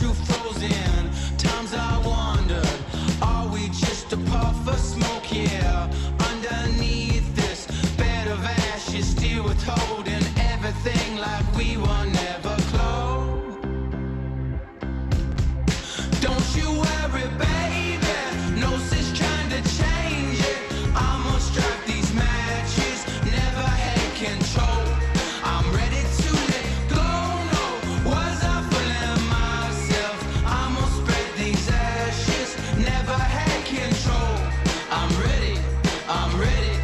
statue frozen. Times I wondered, are we just a puff of smoke? Yeah, underneath this bed of ashes, still withholding everything like we were never close. Don't you worry, baby, no sense trying to change it. I'ma strike these matches, never had control. I'm ready to let go, no, was I fooling myself? I'ma spread these ashes, never had control. I'm ready, I'm ready,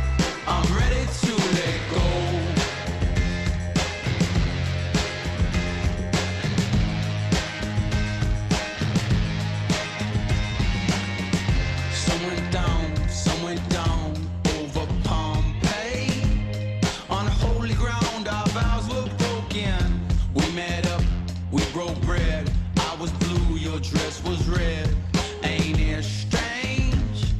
I'm ready to let go. Some went down over Pompeii. On holy ground, our vows were broken. We met up, we broke bread. I was blue, your dress was red. Ain't it strange?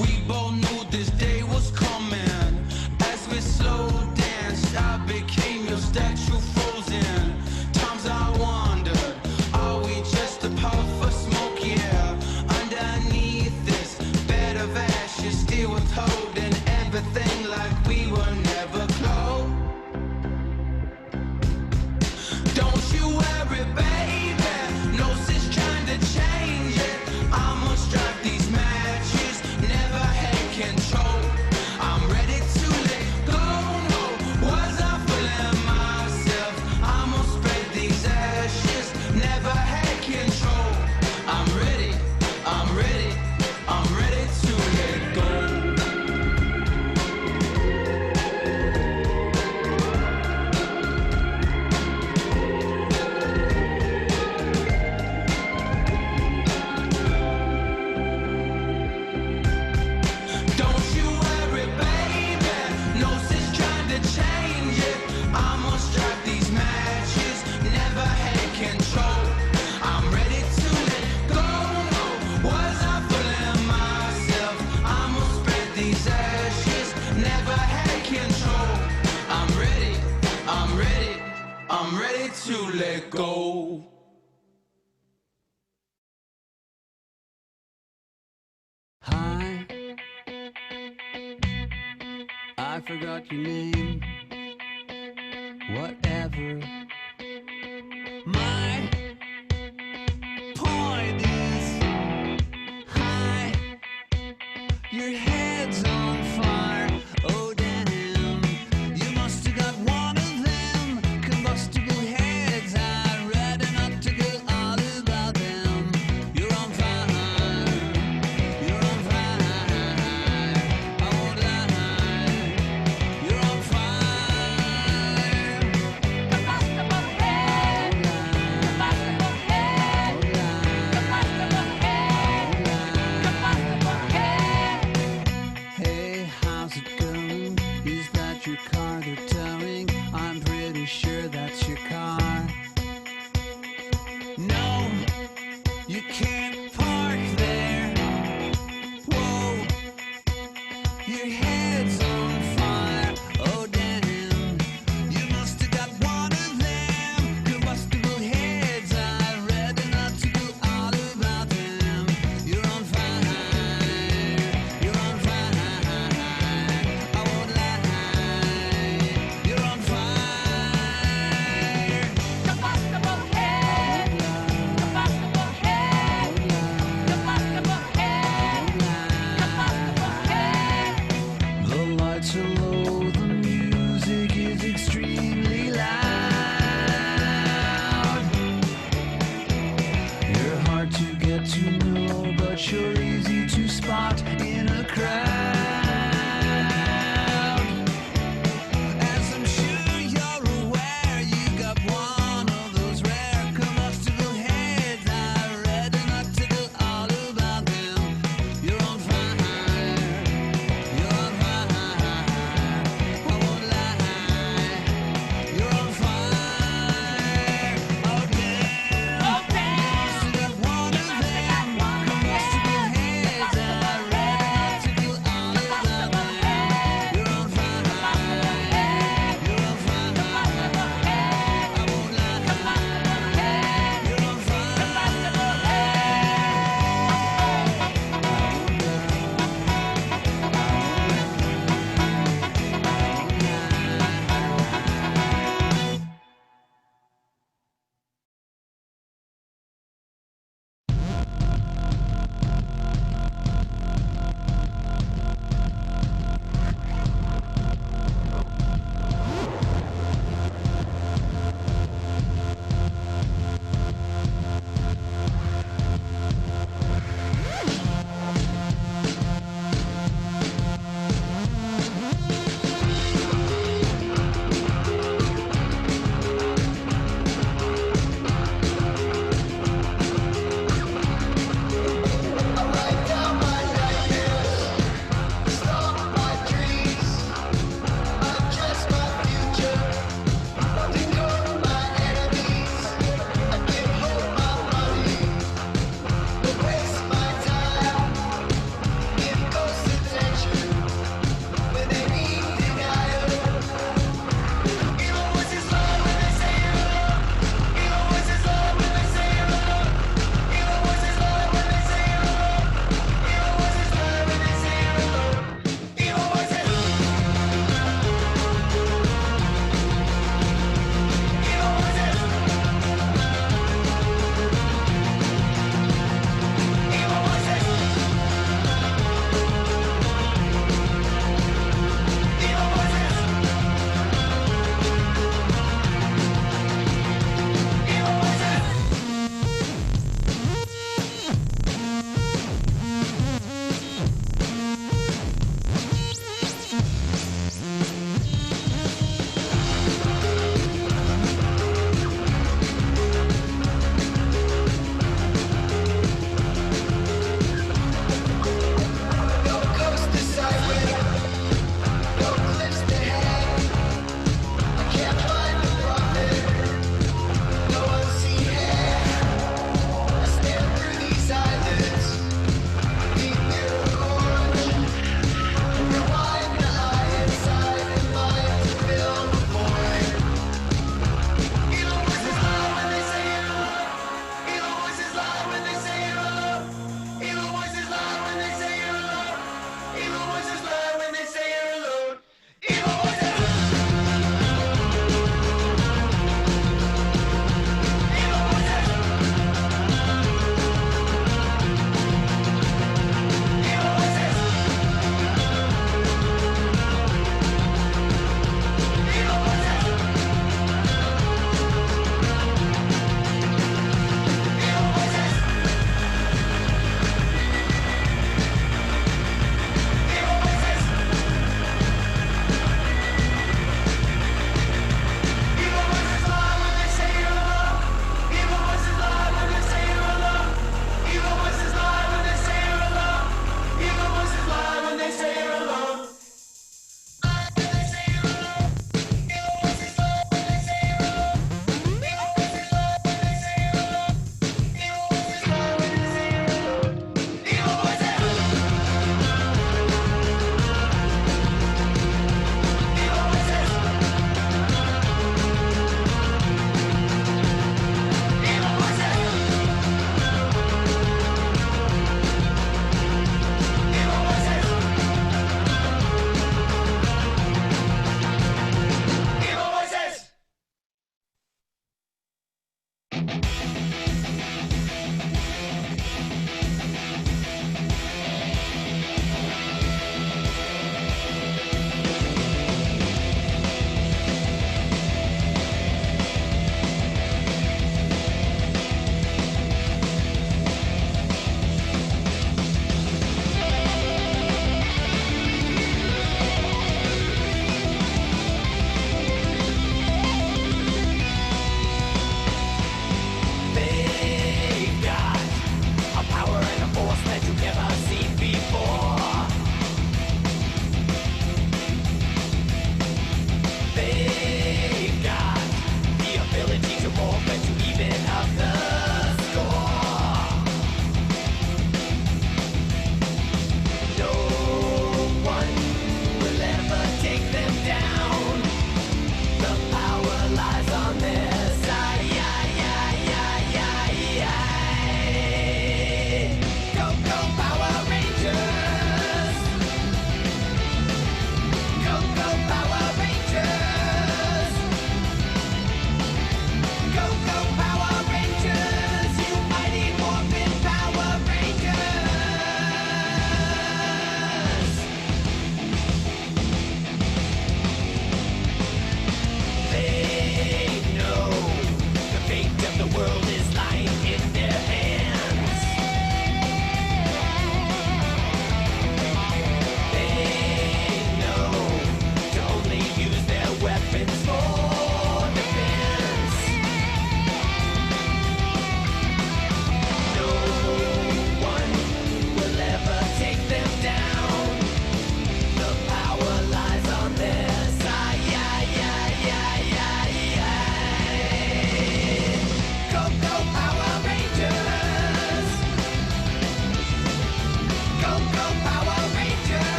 We both knew this day was coming. As we slow danced, I became your statue frozen. Times I wondered, are we just a puff of smoke? Yeah, underneath this bed of ashes, still withholding everything like we were never close. Don't you worry, baby, no sense trying to change it. I'ma strike these matches, never had control. I'm ready to let go, no, was I fooling myself? I'ma spread these ashes, never had control. I'm ready, I'm ready, I'm ready to let go. Don't you worry, baby, no sense trying to change it. I'ma strike these matches, never had control. I'm ready to let go, no, was I fooling myself? I'ma spread these ashes, never had control. I'm ready, I'm ready, I'm ready to let go. Hi, I forgot your name. Whatever. My point is, hi, your head's on fire. Oh damn, you must have got one of them combustible heads. I read an article all about them. You're on fire. You're on fire. I won't lie. You're on fire. Combustible head. Combustible head. Combustible head. Combustible head. Hey, how's it going? Is that your car they're towing? I'm pretty sure that's your car. No, you can't park there. Whoa, your head's on fire. Oh damn, you must have got one of them combustible heads. I read an article all about them. You're on fire. You're on fire. I won't lie. You're on fire. Combustible head. Combustible head. Combustible head. Combustible head. The lights are low, the music is extremely loud. You're hard to get to know, but you're easy to spot in a crowd. As I'm sure you're aware, you got one of those rare combustible heads. I read an article all about them. You're on fire. You're on fire. I won't lie. You're on fire. Oh damn. You must have got one of them combustible heads.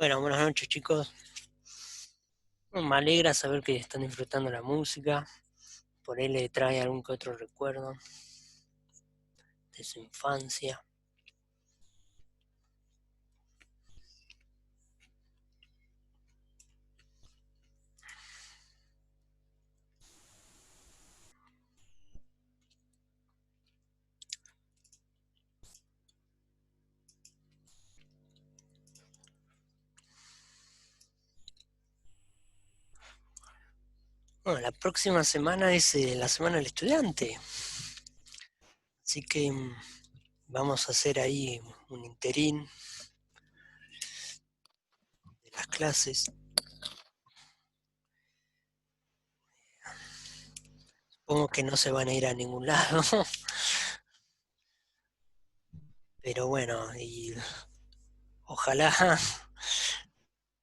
Bueno, buenas noches chicos. Bueno, me alegra saber que están disfrutando la música. Por ahí le trae algún que otro recuerdo de su infancia. Bueno, la próxima semana es la Semana del Estudiante. Así que vamos a hacer ahí un interín de las clases. Supongo que no se van a ir a ningún lado. Pero bueno, y ojalá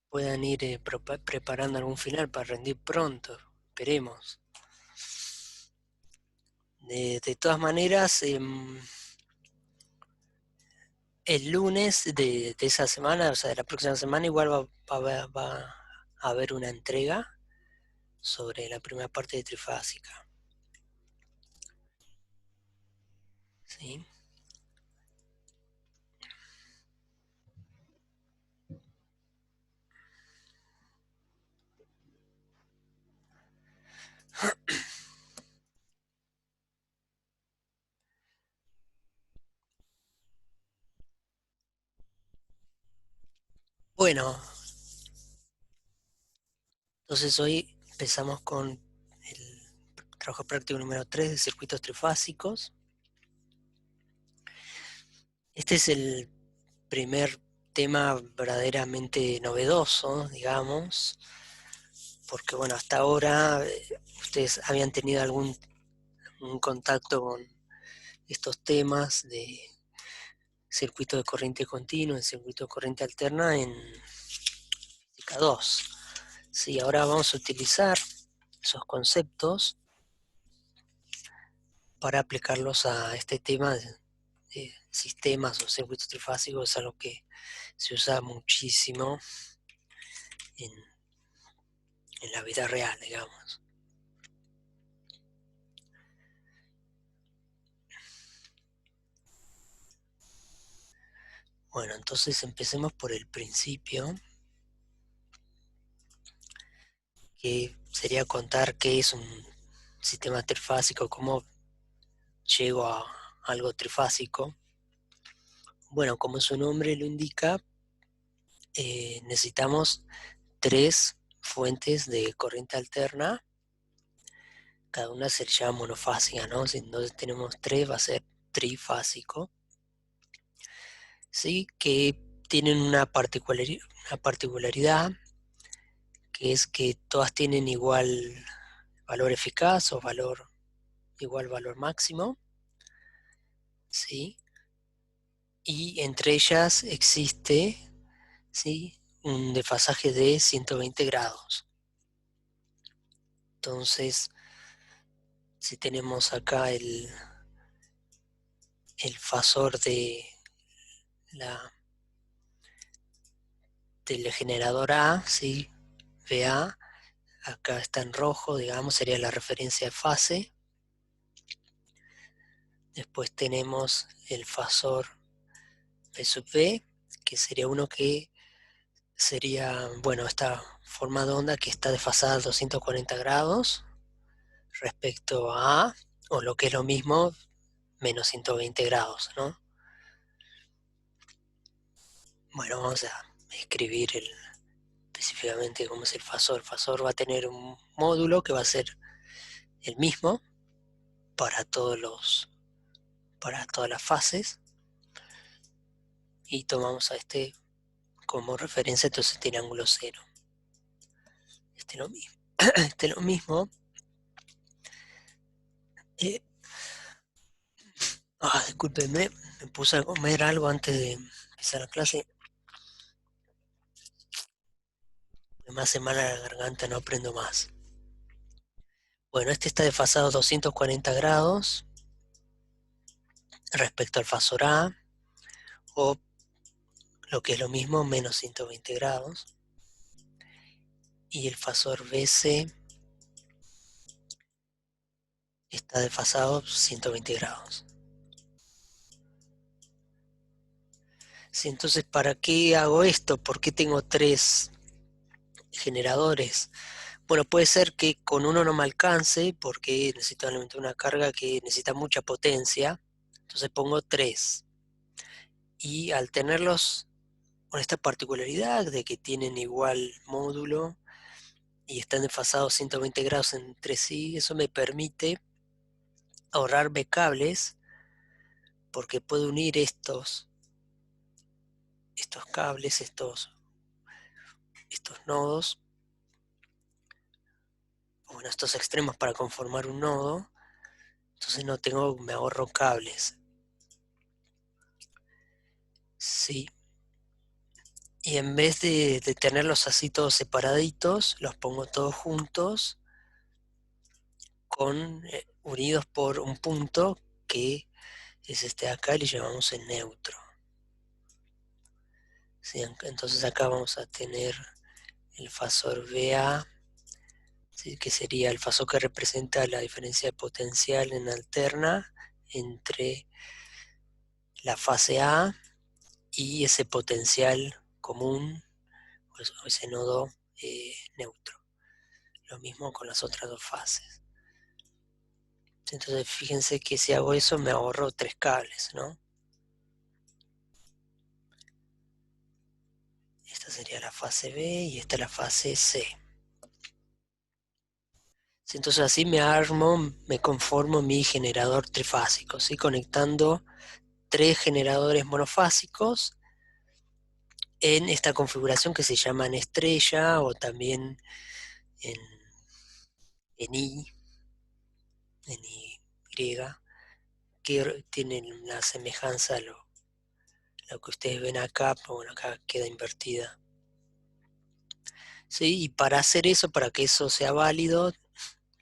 puedan ir preparando algún final para rendir pronto. Esperemos. De todas maneras, el lunes de esa semana, o sea, de la próxima semana, igual va a haber una entrega sobre la primera parte de Trifásica. ¿Sí? Bueno, entonces hoy empezamos con el trabajo práctico número 3 de circuitos trifásicos. Este es el primer tema verdaderamente novedoso, digamos, porque bueno, hasta ahora ustedes habían tenido un contacto con estos temas de circuito de corriente continua, en circuito de corriente alterna en física 2. Sí, ahora vamos a utilizar esos conceptos para aplicarlos a este tema de sistemas o circuitos trifásicos. Es algo que se usa muchísimo en, en la vida real, digamos. Bueno, entonces empecemos por el principio, que sería contar qué es un sistema trifásico, cómo llego a algo trifásico. Bueno, como su nombre lo indica, necesitamos 3 fuentes de corriente alterna. Cada una se llama monofásica, ¿no? Si entonces tenemos 3, va a ser trifásico. ¿Sí? Que tienen una particularidad, que es que todas tienen igual valor eficaz o igual valor máximo. ¿Sí? Y entre ellas existe, ¿sí?, un desfasaje de 120 grados. Entonces, si tenemos acá el fasor del generador A, ¿sí?, VA, acá está en rojo, digamos, sería la referencia de fase. Después tenemos el fasor P sub V, que sería uno que sería, bueno, esta forma de onda que está desfasada a 240 grados respecto a, o lo que es lo mismo, menos 120 grados, ¿no? Bueno, vamos a escribir específicamente cómo es el fasor. El fasor va a tener un módulo que va a ser el mismo para para todas las fases, y tomamos a este como referencia, entonces tiene ángulo 0. Este es lo mismo. Este es lo mismo. Discúlpenme, me puse a comer algo antes de empezar la clase. Me hace mal a la garganta, no aprendo más. Bueno, este está desfasado 240 grados respecto al fasor A, o lo que es lo mismo, menos 120 grados. Y el fasor BC está desfasado 120 grados. Sí, entonces, ¿para qué hago esto? ¿Por qué tengo 3 generadores? Bueno, puede ser que con uno no me alcance porque necesito alimentar una carga que necesita mucha potencia. Entonces pongo 3. Y al tenerlos con esta particularidad de que tienen igual módulo y están desfasados 120 grados entre sí, eso me permite ahorrarme cables, porque puedo unir estos cables, estos nodos, bueno, estos extremos para conformar un nodo. Entonces me ahorro cables. Sí. Y en vez de tenerlos así todos separaditos, los pongo todos juntos, unidos por un punto que es este de acá, y le llamamos el neutro. ¿Sí? Entonces acá vamos a tener el fasor BA, ¿sí? Que sería el fasor que representa la diferencia de potencial en alterna entre la fase A y ese potencial común, o ese nodo neutro. Lo mismo con las otras 2 fases. Entonces fíjense que si hago eso me ahorro 3 cables, ¿no? Esta sería la fase B y esta la fase C. Entonces así me conformo mi generador trifásico, ¿sí? Conectando 3 generadores monofásicos en esta configuración que se llama en estrella, o también en Y, que tienen la semejanza a lo que ustedes ven acá, pero bueno, acá queda invertida. ¿Sí? Y para hacer eso, para que eso sea válido,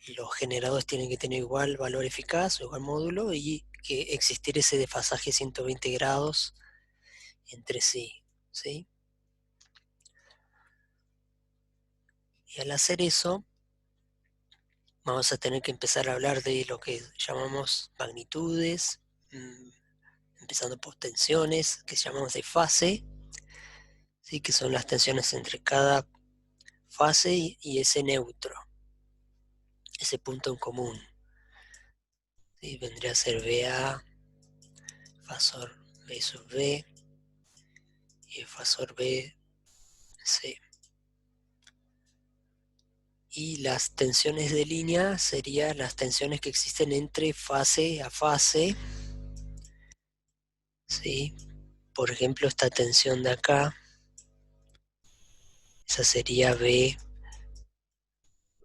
los generadores tienen que tener igual valor eficaz, igual módulo, y que existir ese desfasaje 120 grados entre sí, ¿sí? Y al hacer eso, vamos a tener que empezar a hablar de lo que llamamos magnitudes, empezando por tensiones, que llamamos de fase, ¿sí? Que son las tensiones entre cada fase y ese neutro, ese punto en común. ¿Sí? Vendría a ser BA, fasor B sub B, y el fasor BC. Y las tensiones de línea serían las tensiones que existen entre fase a fase, ¿sí? Por ejemplo, esta tensión de acá, esa sería B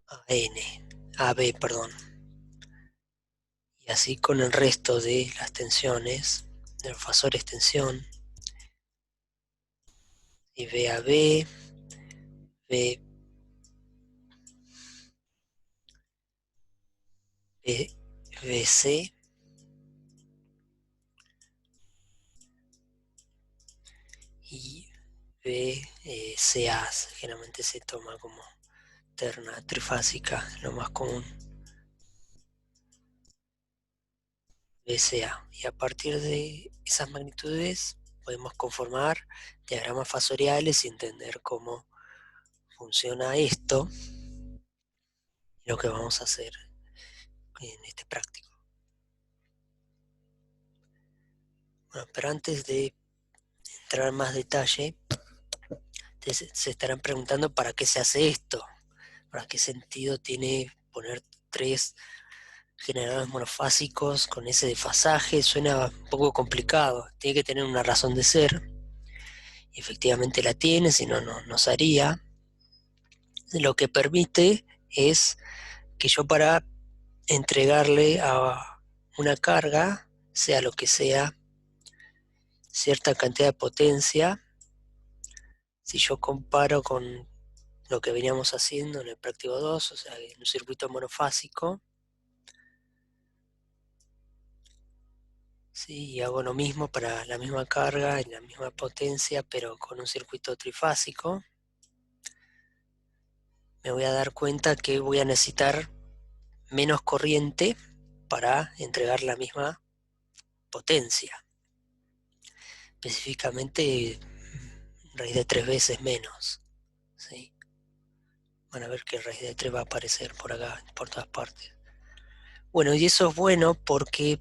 a N, AB, perdón. Y así con el resto de las tensiones, de los fasores tensión, y B a B, B, B, BC, y BCA, generalmente se toma como terna trifásica, lo más común. BCA. Y a partir de esas magnitudes podemos conformar diagramas fasoriales y entender cómo funciona esto, lo que vamos a hacer en este práctico. Bueno, pero antes de entrar en más detalle, se estarán preguntando para qué se hace esto, para qué sentido tiene poner 3 generadores monofásicos con ese desfasaje. Suena un poco complicado, tiene que tener una razón de ser. y efectivamente la tiene, si no, no se haría. Lo que permite es que yo para entregarle a una carga, sea lo que sea, cierta cantidad de potencia, si yo comparo con lo que veníamos haciendo en el práctico 2, o sea, en un circuito monofásico, ¿sí? Y hago lo mismo para la misma carga y la misma potencia, pero con un circuito trifásico, me voy a dar cuenta que voy a necesitar menos corriente para entregar la misma potencia. Específicamente, raíz de 3 veces menos, ¿sí? Van a ver que raíz de 3 va a aparecer por acá, por todas partes. Bueno, y eso es bueno porque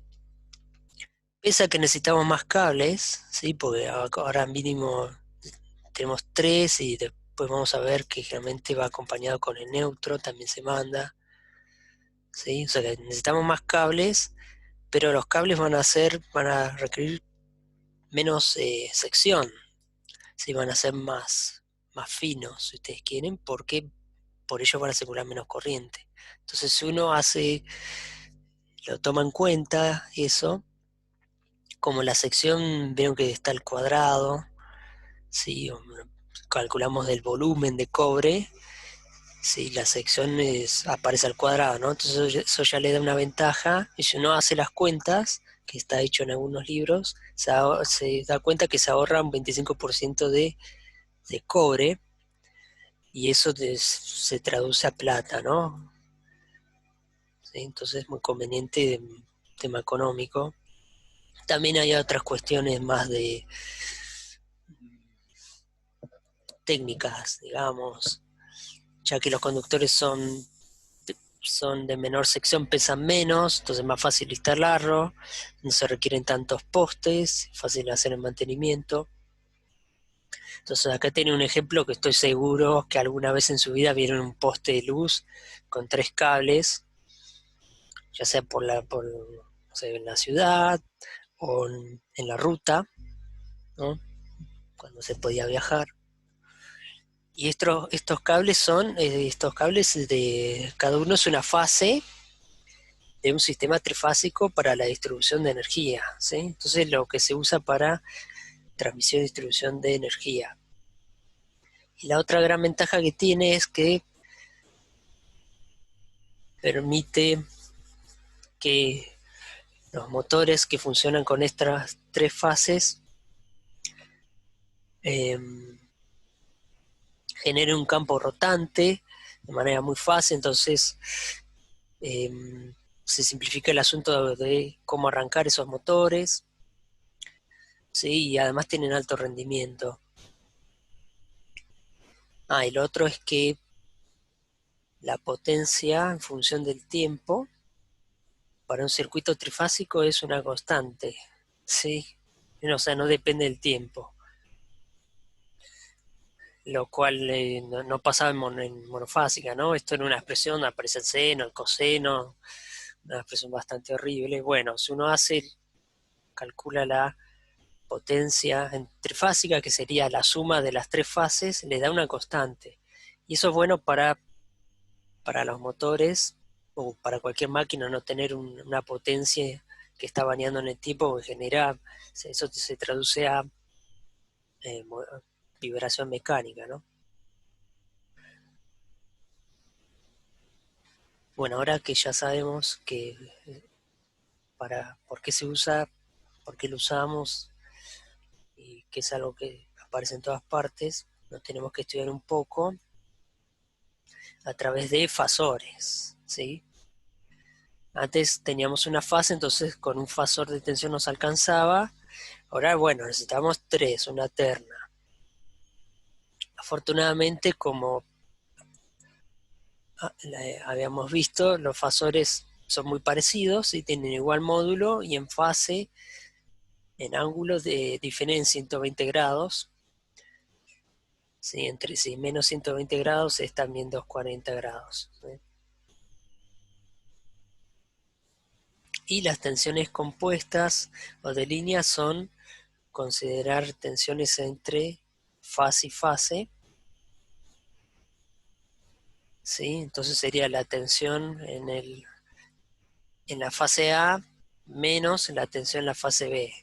pese a que necesitamos más cables, ¿sí? Porque ahora mínimo tenemos 3 y después vamos a ver que generalmente va acompañado con el neutro, también se manda, ¿sí? O sea que necesitamos más cables, pero los cables van a requerir menos sección, ¿sí? Van a ser más finos, si ustedes quieren, porque por ello van a circular menos corriente. Entonces, si uno lo toma en cuenta eso, como la sección, vieron que está el cuadrado, ¿sí? Calculamos del volumen de cobre, ¿sí? La sección aparece al cuadrado, ¿no? Entonces eso ya le da una ventaja, y si uno hace las cuentas, que está hecho en algunos libros, se da cuenta que se ahorra un 25% de cobre, y eso se traduce a plata, ¿no? ¿Sí? Entonces es muy conveniente en tema económico. También hay otras cuestiones más de técnicas, digamos, ya que los conductores son de menor sección, pesan menos, entonces es más fácil instalarlo, no se requieren tantos postes, fácil hacer el mantenimiento. Entonces acá tiene un ejemplo que estoy seguro que alguna vez en su vida vieron un poste de luz con 3 cables, ya sea no sé, en la ciudad o en la ruta, ¿no? Cuando se podía viajar. Y estos cables de cada uno es una fase de un sistema trifásico para la distribución de energía, ¿sí? Entonces lo que se usa para transmisión y distribución de energía. Y la otra gran ventaja que tiene es que permite que los motores que funcionan con estas 3 fases eh, generen un campo rotante de manera muy fácil, entonces se simplifica el asunto de cómo arrancar esos motores, ¿sí? Y además tienen alto rendimiento. Y lo otro es que la potencia en función del tiempo para un circuito trifásico es una constante, ¿sí? O sea, no depende del tiempo, lo cual no pasaba en monofásica, ¿no? Esto en una expresión aparece el seno, el coseno, una expresión bastante horrible. Bueno, si uno calcula la potencia en trifásica, que sería la suma de las 3 fases, le da una constante. Y eso es bueno para los motores o para cualquier máquina, no tener una potencia que está variando en el tiempo, que genera, eso se traduce a eh, vibración mecánica, ¿no? Bueno, ahora que ya sabemos que por qué se usa, por qué lo usamos y que es algo que aparece en todas partes, nos tenemos que estudiar un poco a través de fasores, ¿sí? Antes teníamos una fase, entonces con un fasor de tensión nos alcanzaba. Ahora, bueno, necesitamos 3, una terna. Afortunadamente, como habíamos visto, los fasores son muy parecidos y tienen igual módulo y en fase, en ángulos de diferencia 120 grados. ¿Sí? Entre sí, menos 120 grados es también 240 grados, ¿sí? Y las tensiones compuestas o de línea son considerar tensiones entre fase y fase, ¿sí? Entonces sería la tensión en la fase A menos la tensión en la fase B,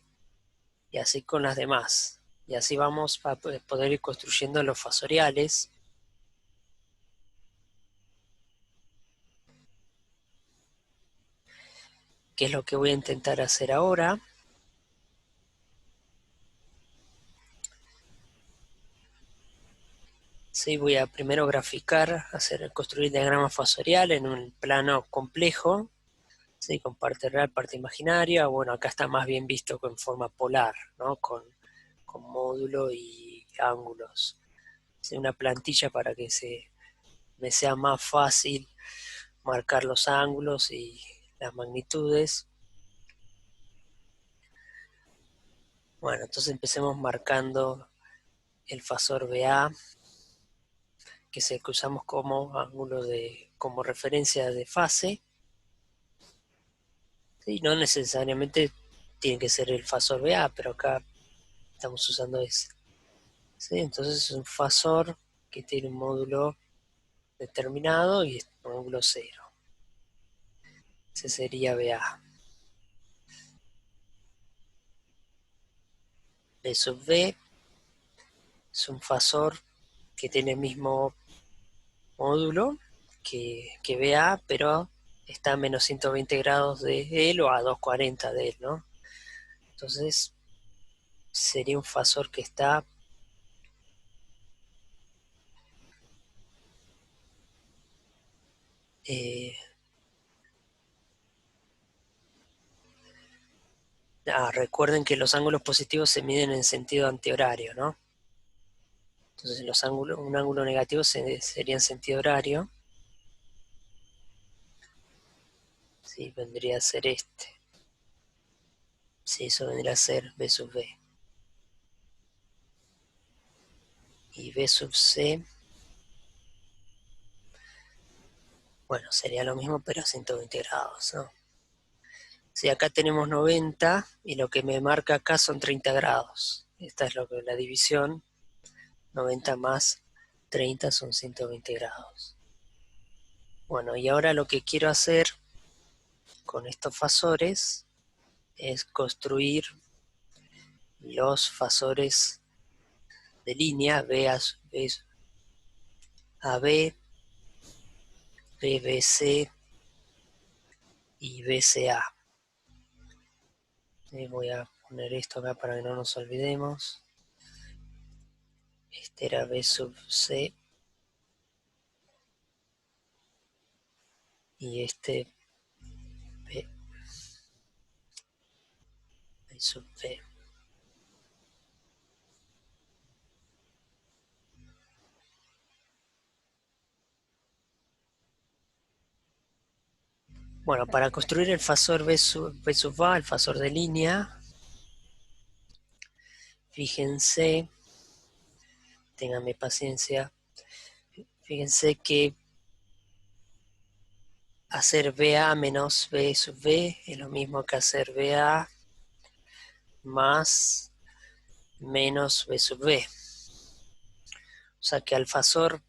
y así con las demás. Y así vamos a poder ir construyendo los fasoriales. Que es lo que voy a intentar hacer ahora. Sí, voy a primero graficar, construir diagrama fasorial en un plano complejo, ¿sí? Con parte real, parte imaginaria. Bueno, acá está más bien visto en forma polar, ¿no? Con módulo y ángulos. ¿Sí? Una plantilla para que me sea más fácil marcar los ángulos y las magnitudes. Bueno, entonces empecemos marcando el fasor BA, que es el que usamos como ángulo como referencia de fase. ¿Sí? No necesariamente tiene que ser el fasor BA, pero acá estamos usando ese. ¿Sí? Entonces es un fasor que tiene un módulo determinado y es un ángulo cero. Ese sería BA. B sub B es un fasor que tiene el mismo módulo que BA, pero está a menos 120 grados de él o a 240 de él, ¿no? Entonces sería un fasor que está recuerden que los ángulos positivos se miden en sentido antihorario, ¿no? Entonces un ángulo negativo sería en sentido horario. Sí, vendría a ser este. Sí, eso vendría a ser B sub B. Y B sub C, bueno, sería lo mismo, pero a 120 grados, ¿no? Sí, acá tenemos 90 y lo que me marca acá son 30 grados. Esta es la división. 90 más 30 son 120 grados. Bueno, y ahora lo que quiero hacer con estos fasores es construir los fasores de línea AB, BBC y BCA. Voy a poner esto acá para que no nos olvidemos. Este era B sub C y este B sub B. Bueno, para construir el fasor B sub A, el fasor de línea, fíjense, ténganme paciencia, fíjense que hacer BA menos B sub B es lo mismo que hacer BA más menos B sub B. O sea que al fasor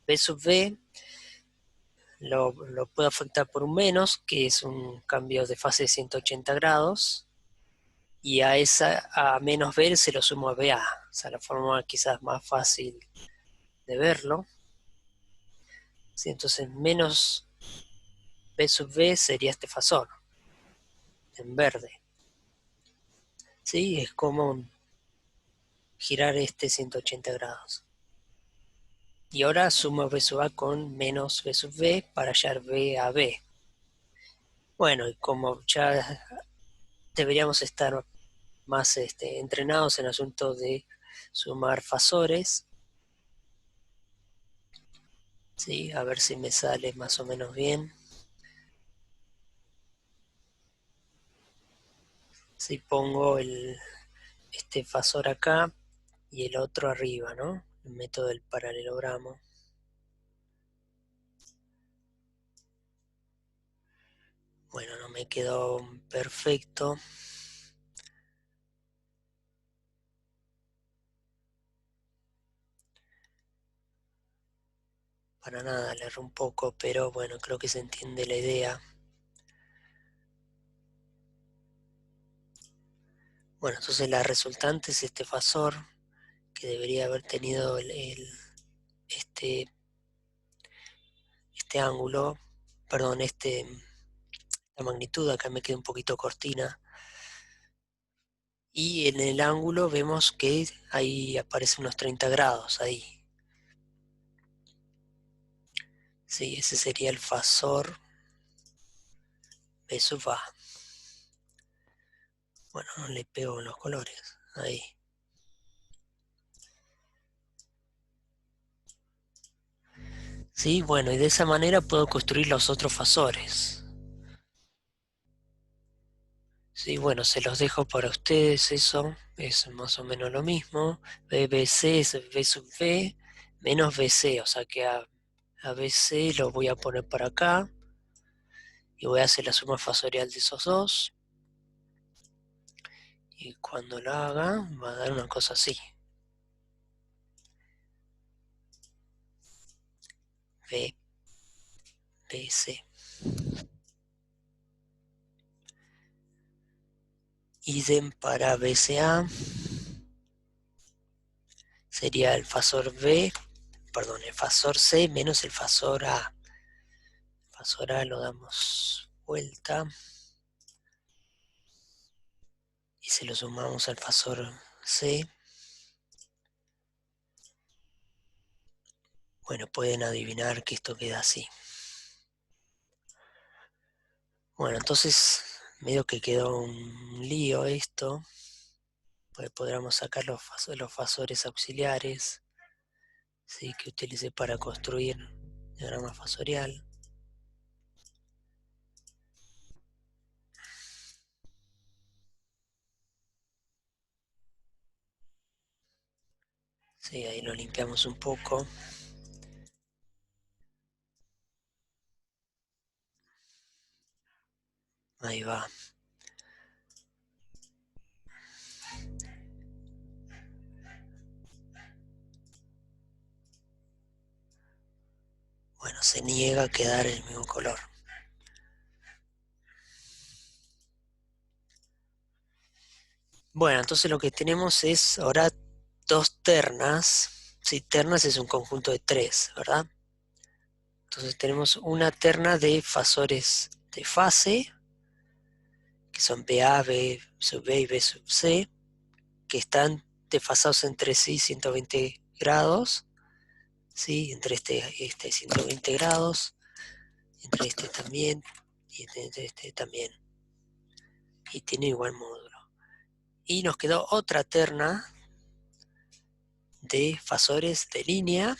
B sub B lo puedo afectar por un menos, que es un cambio de fase de 180 grados, y a menos B se lo sumo a BA, o sea, la forma quizás más fácil de verlo. ¿Sí? Entonces menos B sub B sería este fasor, en verde. ¿Sí? Es como girar este 180 grados. Y ahora sumo B sub A con menos B sub B para hallar B a B. Bueno, y como ya deberíamos estar más entrenados en asuntos de sumar fasores, ¿sí? A ver si me sale más o menos bien. Si pongo este fasor acá y el otro arriba, ¿no? El método del paralelogramo. Bueno, no me quedó perfecto. para nada, le erré un poco, pero bueno, creo que se entiende la idea. Bueno, entonces la resultante es este fasor que debería haber tenido este, este ángulo, perdón, la magnitud, acá me queda un poquito cortina. Y en el ángulo vemos que ahí aparecen unos 30 grados ahí. Sí, ese sería el fasor B sub A. Bueno, no le pego en los colores. Ahí. Sí, bueno, y de esa manera puedo construir los otros fasores. Sí, bueno, se los dejo para ustedes, eso es más o menos lo mismo. BBC es B sub B menos BC, o sea que a BC lo voy a poner para acá y voy a hacer la suma fasorial de esos dos. Y cuando lo haga va a dar una cosa así. B, BC. Idem para BCA. Sería el fasor B, perdón, el fasor C menos el fasor A. El fasor A lo damos vuelta y se lo sumamos al fasor C. Bueno, pueden adivinar que esto queda así. Bueno, entonces medio que quedó un lío esto, pues podríamos sacar los fasores auxiliares, ¿sí? Que utilicé para construir diagrama fasorial. Sí, ahí lo limpiamos un poco. Ahí va. Bueno, se niega a quedar el mismo color. Bueno, entonces lo que tenemos es ahora dos ternas. Sí, ternas es un conjunto de tres, ¿verdad? Entonces tenemos una terna de fasores de fase, que son BA, B sub B y B sub C, que están desfasados entre sí 120 grados, ¿sí? Entre este 120 grados, entre este también, y entre este también. Y tiene igual módulo. Y nos quedó otra terna de fasores de línea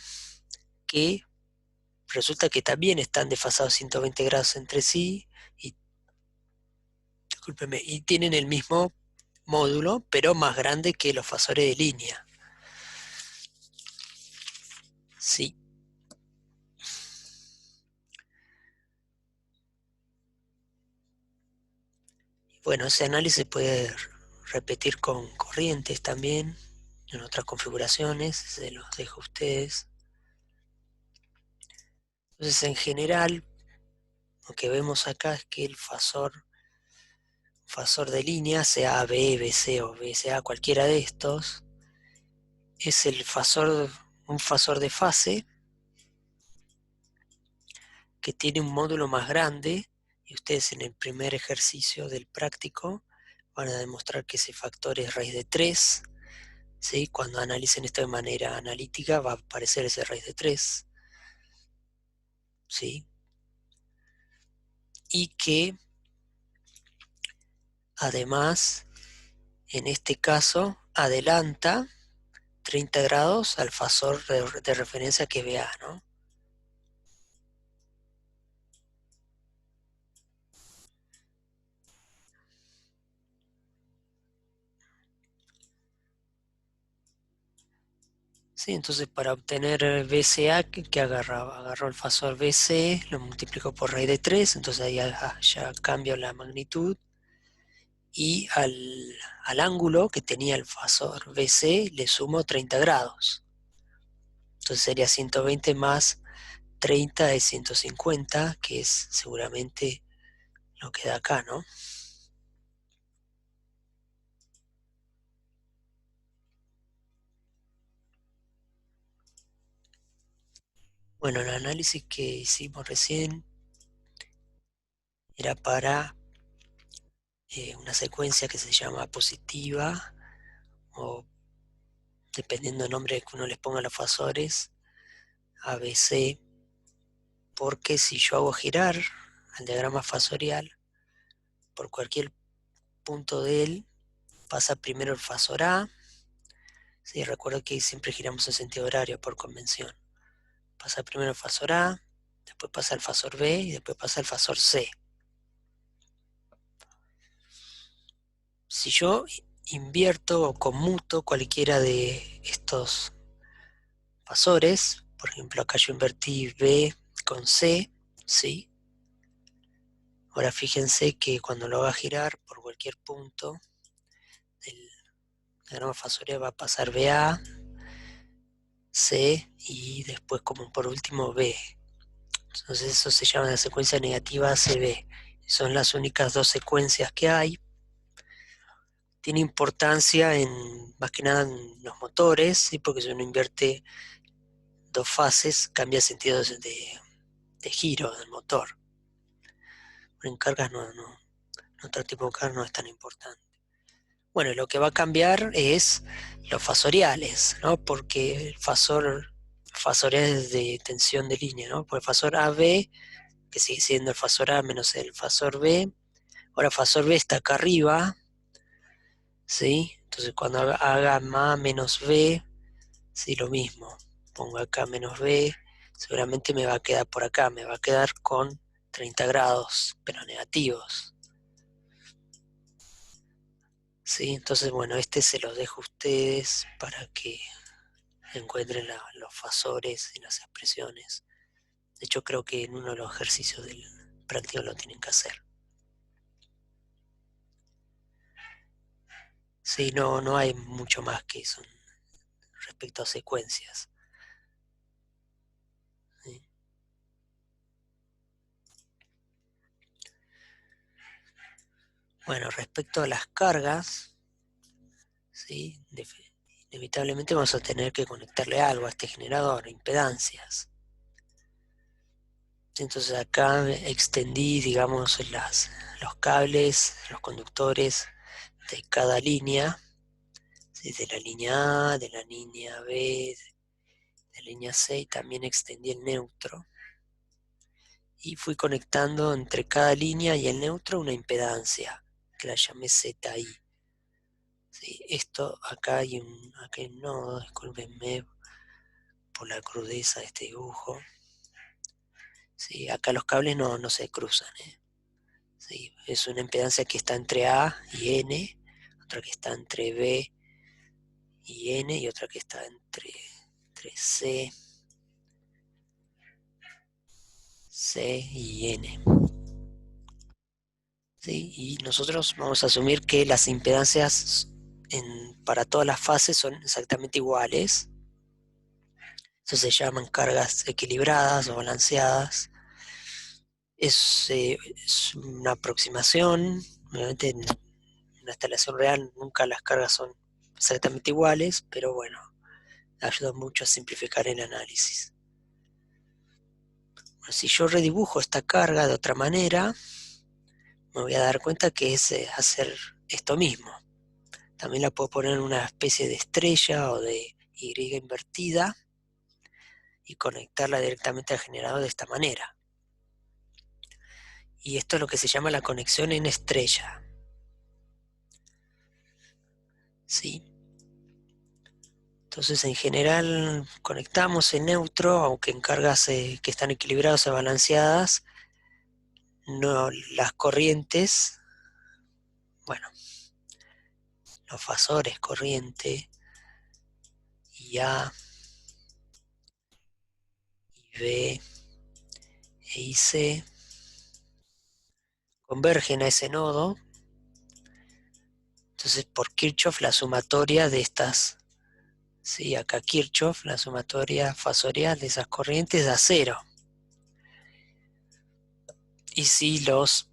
que resulta que también están desfasados 120 grados entre sí y, discúlpeme, y tienen el mismo módulo, pero más grande que los fasores de línea. Sí. Bueno, ese análisis puede repetir con corrientes también, en otras configuraciones, se los dejo a ustedes. Entonces, en general, lo que vemos acá es que el fasor de línea, sea AB, BC o BCA, cualquiera de estos, es un fasor de fase que tiene un módulo más grande, y ustedes en el primer ejercicio del práctico van a demostrar que ese factor es raíz de 3, ¿sí? Cuando analicen esto de manera analítica va a aparecer ese raíz de 3, ¿sí? Y que además, en este caso, adelanta 30 grados al fasor de referencia que vea, ¿no? Sí, entonces para obtener BCA, ¿qué agarraba? Agarró el fasor BC, lo multiplicó por raíz de 3, entonces ahí ya cambio la magnitud, y al ángulo que tenía el fasor BC le sumo 30 grados. Entonces sería 120 más 30 es 150, que es seguramente lo que da acá, ¿no? Bueno, el análisis que hicimos recién era para una secuencia que se llama positiva, o dependiendo del nombre que uno les ponga a los fasores, ABC, porque si yo hago girar al diagrama fasorial, por cualquier punto de él pasa primero el fasor A. Sí, recuerdo que siempre giramos en sentido horario por convención. Pasa primero el fasor A, después pasa el fasor B y después pasa el fasor C. Si yo invierto o conmuto cualquiera de estos fasores, por ejemplo acá yo invertí B con C, ¿sí? Ahora fíjense que cuando lo haga girar por cualquier punto del diagrama fasorial va a pasar BA, C y después como por último B. Entonces eso se llama la secuencia negativa ACB. Son las únicas dos secuencias que hay. Tiene importancia más que nada en los motores, ¿sí? Porque si uno invierte dos fases cambia el sentido de giro del motor. En cargas en otro tipo de cargas no es tan importante. Bueno, lo que va a cambiar es los fasoriales, ¿no? Porque el fasorial es de tensión de línea, ¿no? Por el fasor AB, que sigue siendo el fasor A menos el fasor B. Ahora el fasor B está acá arriba, ¿sí? Entonces cuando haga A menos B, sí, lo mismo. Pongo acá menos B, seguramente me va a quedar por acá, me va a quedar con 30 grados, pero negativos. ¿Sí? Entonces, bueno, este se los dejo a ustedes para que encuentren los fasores y las expresiones. De hecho, creo que en uno de los ejercicios del práctico lo tienen que hacer. Sí, no hay mucho más que eso respecto a secuencias. ¿Sí? Bueno, respecto a las cargas, ¿sí? Inevitablemente vamos a tener que conectarle algo a este generador, impedancias. Entonces acá extendí, digamos, los cables, los conductores de cada línea, ¿sí? De la línea A, de la línea B, de la línea C, y también extendí el neutro. Y fui conectando entre cada línea y el neutro una impedancia, que la llamé ZI. ¿Sí? Esto, acá hay un nodo, discúlpenme por la crudeza de este dibujo. ¿Sí? Acá los cables no se cruzan, ¿eh? ¿Sí? Es una impedancia que está entre A y N, otra que está entre B y N, y otra que está entre C y N. ¿Sí? Y nosotros vamos a asumir que las impedancias para todas las fases son exactamente iguales. Eso se llaman cargas equilibradas o balanceadas. Es una aproximación. Obviamente en una instalación real nunca las cargas son exactamente iguales, pero bueno, ayuda mucho a simplificar el análisis. Bueno, si yo redibujo esta carga de otra manera, me voy a dar cuenta que es hacer esto mismo. También la puedo poner en una especie de estrella o de Y invertida y conectarla directamente al generador de esta manera. Y esto es lo que se llama la conexión en estrella. ¿Sí? Entonces en general conectamos en neutro, aunque en cargas que están equilibradas o balanceadas, no, las corrientes, bueno, los fasores corriente y A y B y C convergen a ese nodo. Entonces por Kirchhoff la sumatoria de estas, ¿sí? Acá Kirchhoff, la sumatoria fasorial de esas corrientes da cero. y si las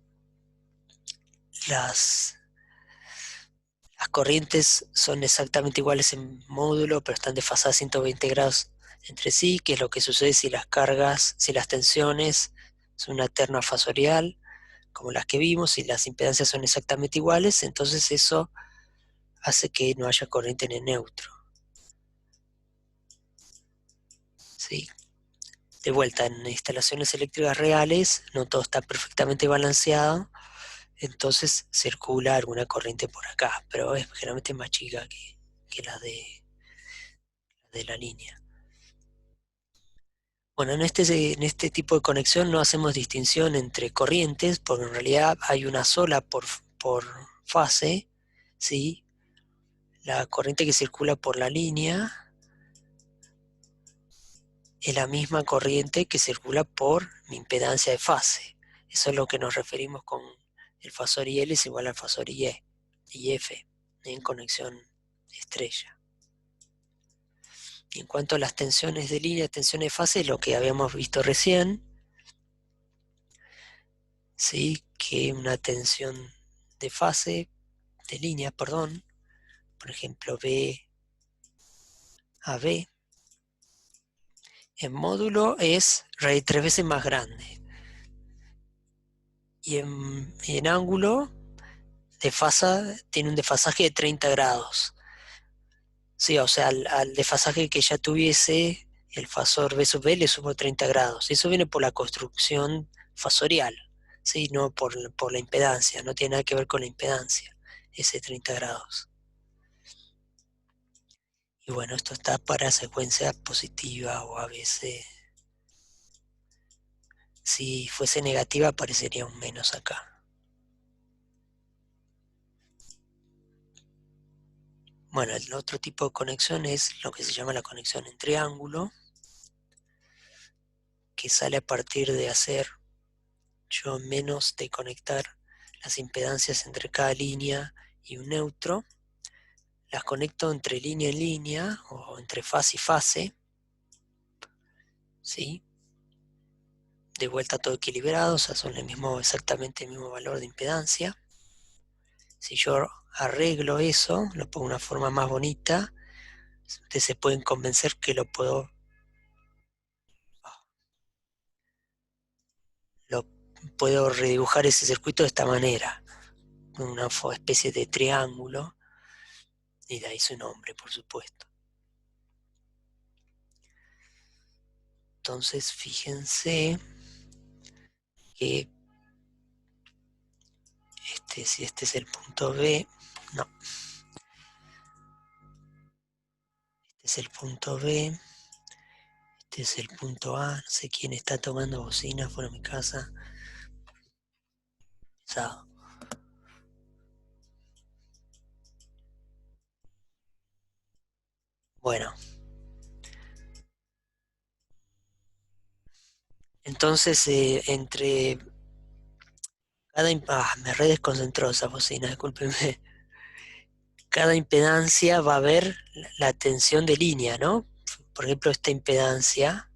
corrientes son exactamente iguales en módulo, pero están desfasadas 120 grados entre sí, que es lo que sucede si las cargas, si las tensiones son una terna fasorial, como las que vimos, y las impedancias son exactamente iguales, entonces eso hace que no haya corriente en el neutro. ¿Sí? De vuelta, en instalaciones eléctricas reales no todo está perfectamente balanceado, entonces circula alguna corriente por acá, pero es generalmente más chica que la de la línea. Bueno, en este tipo de conexión no hacemos distinción entre corrientes, porque en realidad hay una sola por fase, ¿sí? La corriente que circula por la línea es la misma corriente que circula por mi impedancia de fase. Eso es lo que nos referimos con el fasor IL es igual al fasor IE y F en conexión estrella. Y en cuanto a las tensiones de línea, tensiones de fase, lo que habíamos visto recién, ¿sí? Que una tensión de fase, de línea, perdón, por ejemplo B a B, en módulo es raíz 3 veces más grande. Y en ángulo tiene un desfasaje de 30 grados. Sí, o sea, al desfasaje que ya tuviese el fasor B sub B le sumo 30 grados. Eso viene por la construcción fasorial, ¿sí? No por la impedancia, no tiene nada que ver con la impedancia, ese 30 grados. Y bueno, esto está para secuencia positiva o a veces, si fuese negativa aparecería un menos acá. Bueno, el otro tipo de conexión es lo que se llama la conexión en triángulo, que sale a partir de hacer yo menos de conectar las impedancias entre cada línea y un neutro. Las conecto entre línea en línea o entre fase y fase, ¿sí? De vuelta todo equilibrado, o sea, son exactamente el mismo valor de impedancia. Si yo arreglo eso, lo pongo de una forma más bonita, ustedes se pueden convencer que lo puedo redibujar ese circuito de esta manera, con una especie de triángulo, y de ahí su nombre, por supuesto. Entonces, fíjense que si este es el punto B, no, este es el punto B, este es el punto A, no sé quién está tomando bocina fuera de mi casa. Pesado. Bueno, entonces entre me re desconcentró esa bocina, discúlpenme. Cada impedancia va a haber la tensión de línea, ¿no? Por ejemplo, esta impedancia,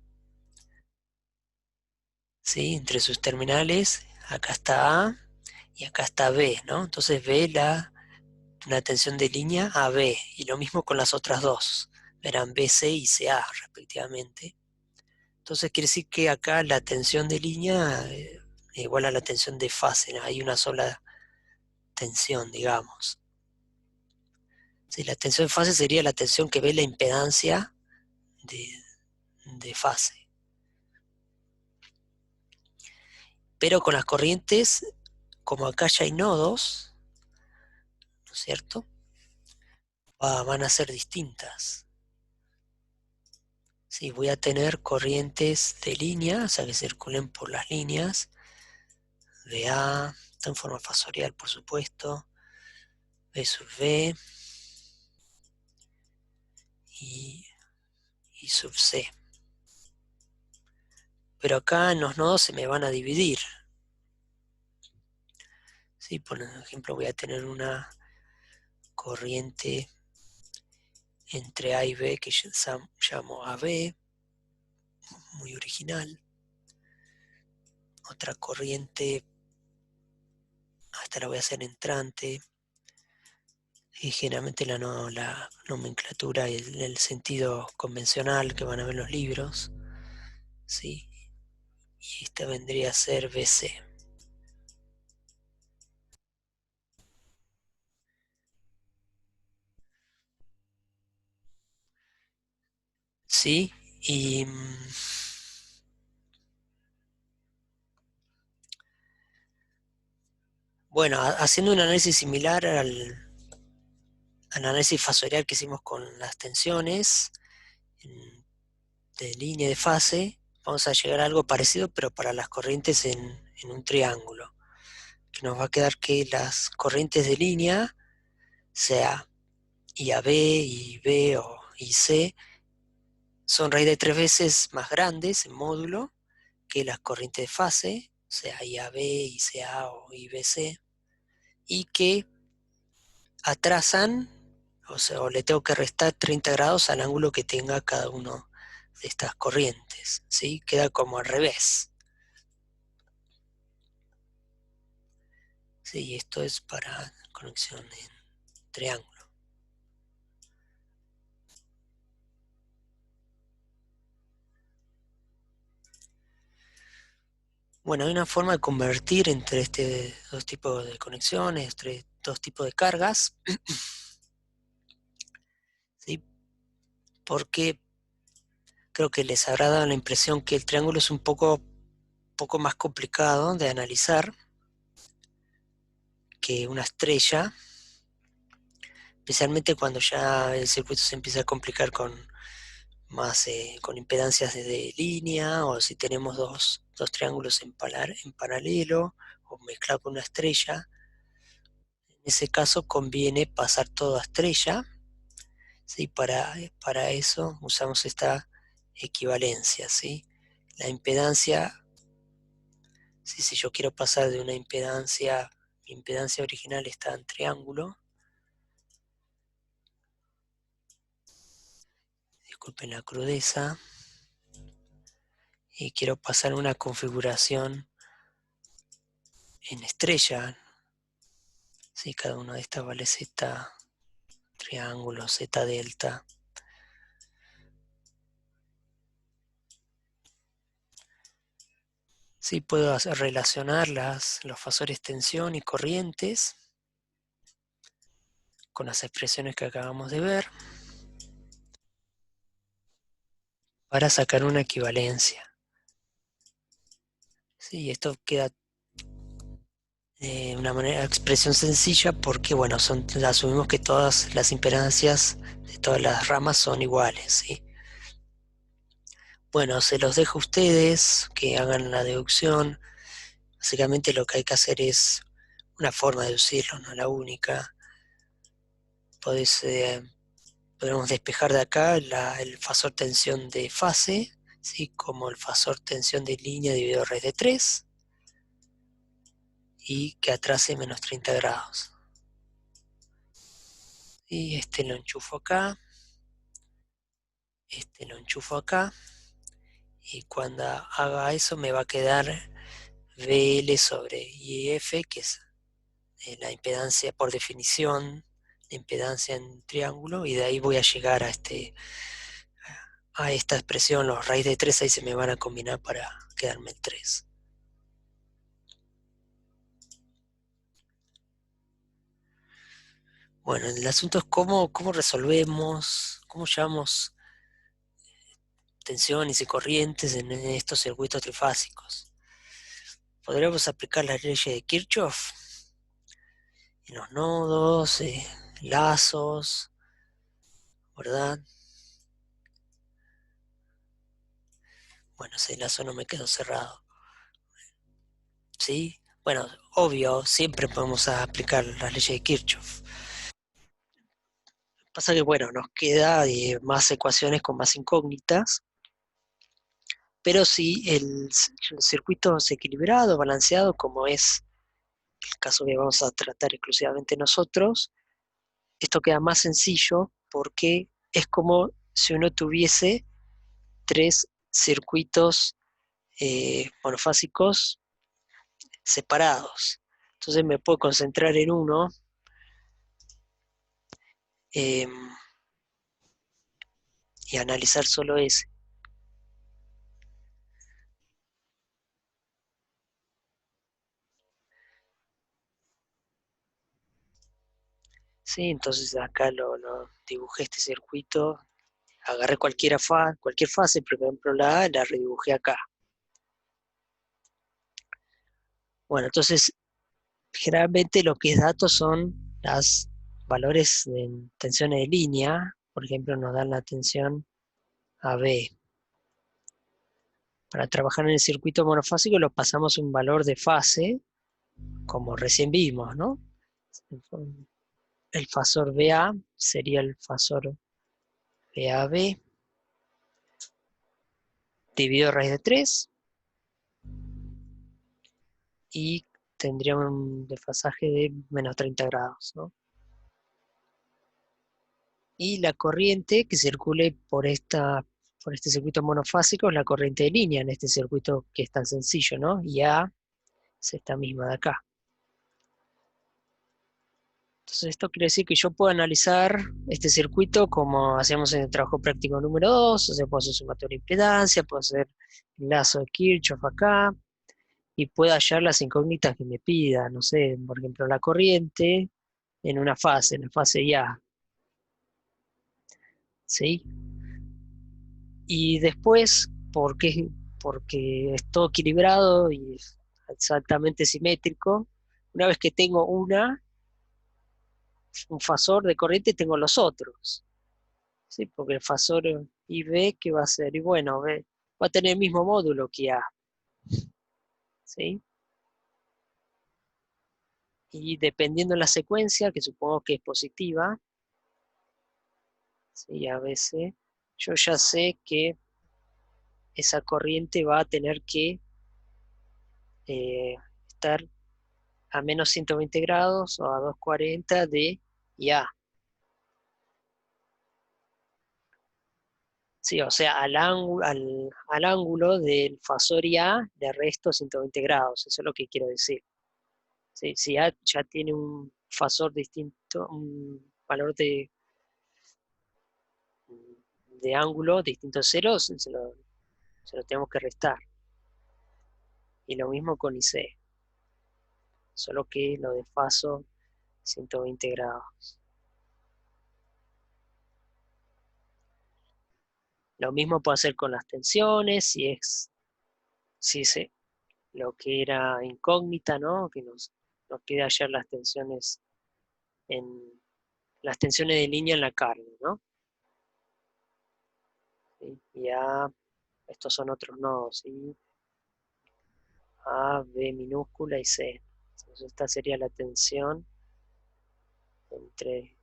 ¿sí? Entre sus terminales, acá está A y acá está B, ¿no? Entonces B una tensión de línea a B, y lo mismo con las otras dos, verán BC y CA respectivamente. Entonces quiere decir que acá la tensión de línea es igual a la tensión de fase, ¿no? Hay una sola tensión, digamos. Sí, la tensión de fase sería la tensión que ve la impedancia de, de fase. Pero con las corrientes, como acá ya hay nodos, ¿no es cierto? Van a ser distintas. Sí, voy a tener corrientes de línea, o sea que circulen por las líneas, VA, está en forma fasorial por supuesto, B sub V y sub C. Pero acá en los nodos se me van a dividir. ¿Sí? Por ejemplo, voy a tener una corriente entre A y B que llamo AB, muy original. otra corriente, esta la voy a hacer entrante, y generalmente la nomenclatura y el sentido convencional que van a ver los libros, ¿sí? Y esta vendría a ser BC. ¿Sí? Y bueno, haciendo un análisis similar al análisis fasorial que hicimos con las tensiones de línea de fase, vamos a llegar a algo parecido, pero para las corrientes en un triángulo, que nos va a quedar que las corrientes de línea, sea IAB, IB o IC, son raíz de 3 veces más grandes en módulo que las corrientes de fase, sea IAB, ICA o IBC, y que atrasan, o sea, o le tengo que restar 30 grados al ángulo que tenga cada uno de estas corrientes, ¿sí? Queda como al revés. Sí, esto es para conexión en triángulo. Bueno, hay una forma de convertir entre dos tipos de conexiones, entre dos tipos de cargas, ¿sí? Porque creo que les habrá dado la impresión que el triángulo es un poco más complicado de analizar que una estrella, especialmente cuando ya el circuito se empieza a complicar con impedancias de línea, o si tenemos dos triángulos en paralelo, o mezclado con una estrella. En ese caso conviene pasar todo a estrella, ¿sí? Para eso usamos esta equivalencia, ¿sí? La impedancia, ¿sí? Si yo quiero pasar de una impedancia, mi impedancia original está en triángulo, disculpen la crudeza, y quiero pasar una configuración en estrella, ¿sí? Cada una de estas vale z triángulo, z delta. Sí, puedo relacionar los fasores tensión y corrientes con las expresiones que acabamos de ver para sacar una equivalencia. Sí, esto queda de una expresión sencilla porque, bueno, asumimos que todas las impedancias de todas las ramas son iguales, ¿sí? Bueno, se los dejo a ustedes que hagan la deducción. Básicamente lo que hay que hacer es una forma de deducirlo, no la única. Podemos despejar de acá el fasor tensión de fase, ¿sí? Como el fasor tensión de línea dividido raíz de 3, y que atrase menos 30 grados. Y este lo enchufo acá, este lo enchufo acá, y cuando haga eso me va a quedar VL sobre IF, que es la impedancia por definición, la impedancia en triángulo, y de ahí voy a llegar a esta expresión, los raíz de 3 ahí se me van a combinar para quedarme en 3. Bueno, el asunto es cómo resolvemos, cómo llevamos tensiones y corrientes en estos circuitos trifásicos. Podríamos aplicar las leyes de Kirchhoff en los nodos, lazos, ¿verdad? Bueno, ese lazo no me quedó cerrado, ¿sí? Bueno, obvio, siempre podemos aplicar las leyes de Kirchhoff. Pasa que, bueno, nos queda más ecuaciones con más incógnitas, pero si el circuito es equilibrado, balanceado, como es el caso que vamos a tratar exclusivamente nosotros, esto queda más sencillo porque es como si uno tuviese 3 circuitos monofásicos separados. Entonces me puedo concentrar en uno eh, y analizar solo ese. Sí, entonces acá lo dibujé este circuito, agarré cualquier fase, por ejemplo la A, la redibujé acá. Bueno, entonces generalmente lo que es datos son los valores de tensiones de línea, por ejemplo nos dan la tensión AB. Para trabajar en el circuito monofásico lo pasamos un valor de fase, como recién vimos, ¿no? El fasor BA sería el fasor BAB dividido raíz de 3 y tendríamos un desfasaje de menos 30 grados, ¿no? Y la corriente que circule por este circuito monofásico es la corriente de línea en este circuito que es tan sencillo, ¿no? Y A es esta misma de acá. Entonces esto quiere decir que yo puedo analizar este circuito como hacemos en el trabajo práctico número 2, o sea, puedo hacer sumatoria de impedancia, puedo hacer el lazo de Kirchhoff acá, y puedo hallar las incógnitas que me pida, no sé, por ejemplo, la corriente en la fase A, ¿sí? Y después, porque es todo equilibrado y es exactamente simétrico, una vez que tengo un fasor de corriente, tengo los otros, ¿sí? Porque el fasor IB, ¿qué va a ser? Y bueno, va a tener el mismo módulo que A, ¿sí? Y dependiendo de la secuencia, que supongo que es positiva, ¿sí? A veces, yo ya sé que esa corriente va a tener que estar a menos 120 grados o a 240 de IA. Sí, o sea, al ángulo del fasor IA le resto 120 grados, eso es lo que quiero decir. Sí, si A ya tiene un fasor distinto, un valor de ángulo distinto a cero, se lo tenemos que restar. Y lo mismo con IC, solo que lo desfaso 120 grados. Lo mismo puedo hacer con las tensiones, si es lo que era incógnita, ¿no? Que nos pide hallar en las tensiones de línea en la carne, ¿no? ¿Sí? Y A, estos son otros nodos, ¿sí? A, B minúscula y C. Entonces esta sería la tensión entre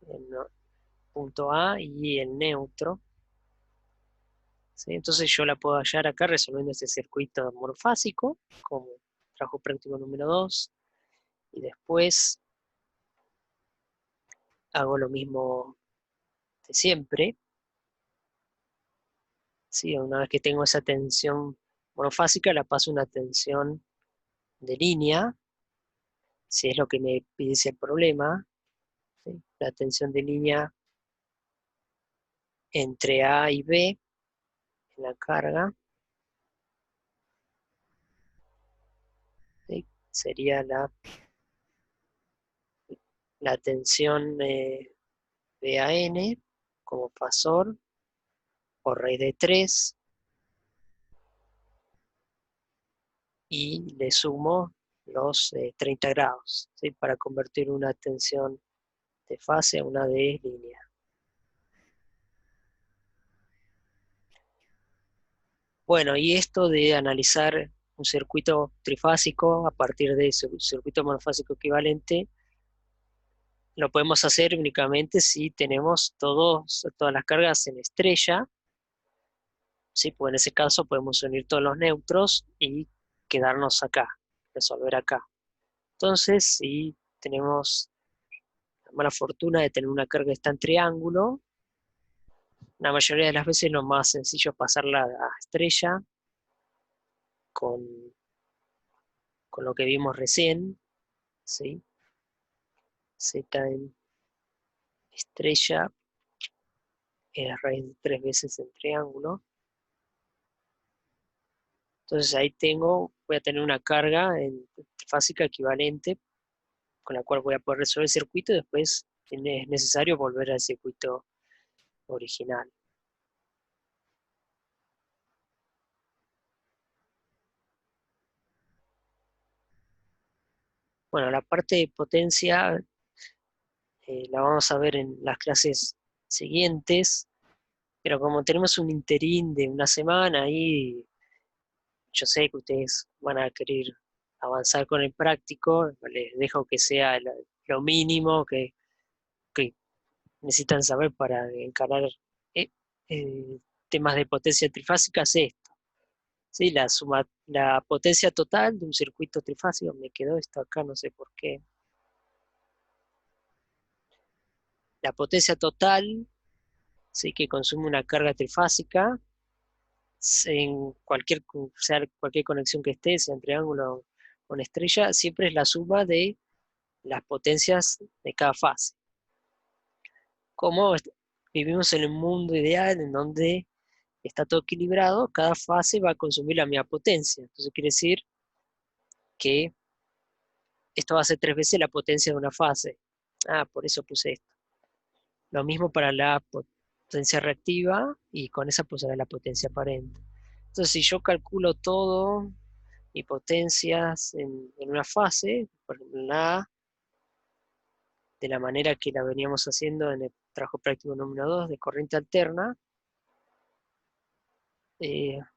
el punto A y el neutro. ¿Sí? Entonces yo la puedo hallar acá resolviendo este circuito monofásico, como trabajo práctico número 2, y después hago lo mismo de siempre, ¿sí? Una vez que tengo esa tensión monofásica, la paso a una tensión de línea, si es lo que me pide el problema, ¿sí? La tensión de línea entre A y B en la carga, ¿sí? Sería la tensión BAN como fasor por raíz de 3 y le sumo los 30 grados, ¿sí? Para convertir una tensión de fase a una de línea. Bueno, y esto de analizar un circuito trifásico a partir de ese circuito monofásico equivalente, lo podemos hacer únicamente si tenemos todas las cargas en estrella, ¿sí? Pues en ese caso podemos unir todos los neutros y quedarnos acá, resolver acá. Entonces, si tenemos la mala fortuna de tener una carga que está en triángulo, la mayoría de las veces lo más sencillo es pasarla a estrella con con lo que vimos recién, ¿sí? Z en estrella es raíz de 3 veces en triángulo. Entonces ahí voy a tener una carga en trifásica equivalente con la cual voy a poder resolver el circuito y después es necesario volver al circuito original. Bueno, la parte de potencia la vamos a ver en las clases siguientes, pero como tenemos un interín de una semana y yo sé que ustedes van a querer avanzar con el práctico, les dejo que sea lo mínimo que necesitan saber para encarar eh, eh, temas de potencia trifásica, es esto. ¿Sí? La potencia total de un circuito trifásico, me quedó esto acá, no sé por qué. La potencia total, ¿sí? Que consume una carga trifásica en sea cualquier conexión que esté, sea en triángulo o en estrella, siempre es la suma de las potencias de cada fase. Como vivimos en un mundo ideal en donde está todo equilibrado, cada fase va a consumir la misma potencia. Entonces quiere decir que esto va a ser 3 veces la potencia de una fase. Ah, por eso puse esto. Lo mismo para la potencia reactiva y con esa pulsará la potencia aparente. Entonces, si yo calculo todo y potencias en una fase, por ejemplo, en la A, de la manera que la veníamos haciendo en el trabajo práctico número 2 de corriente alterna,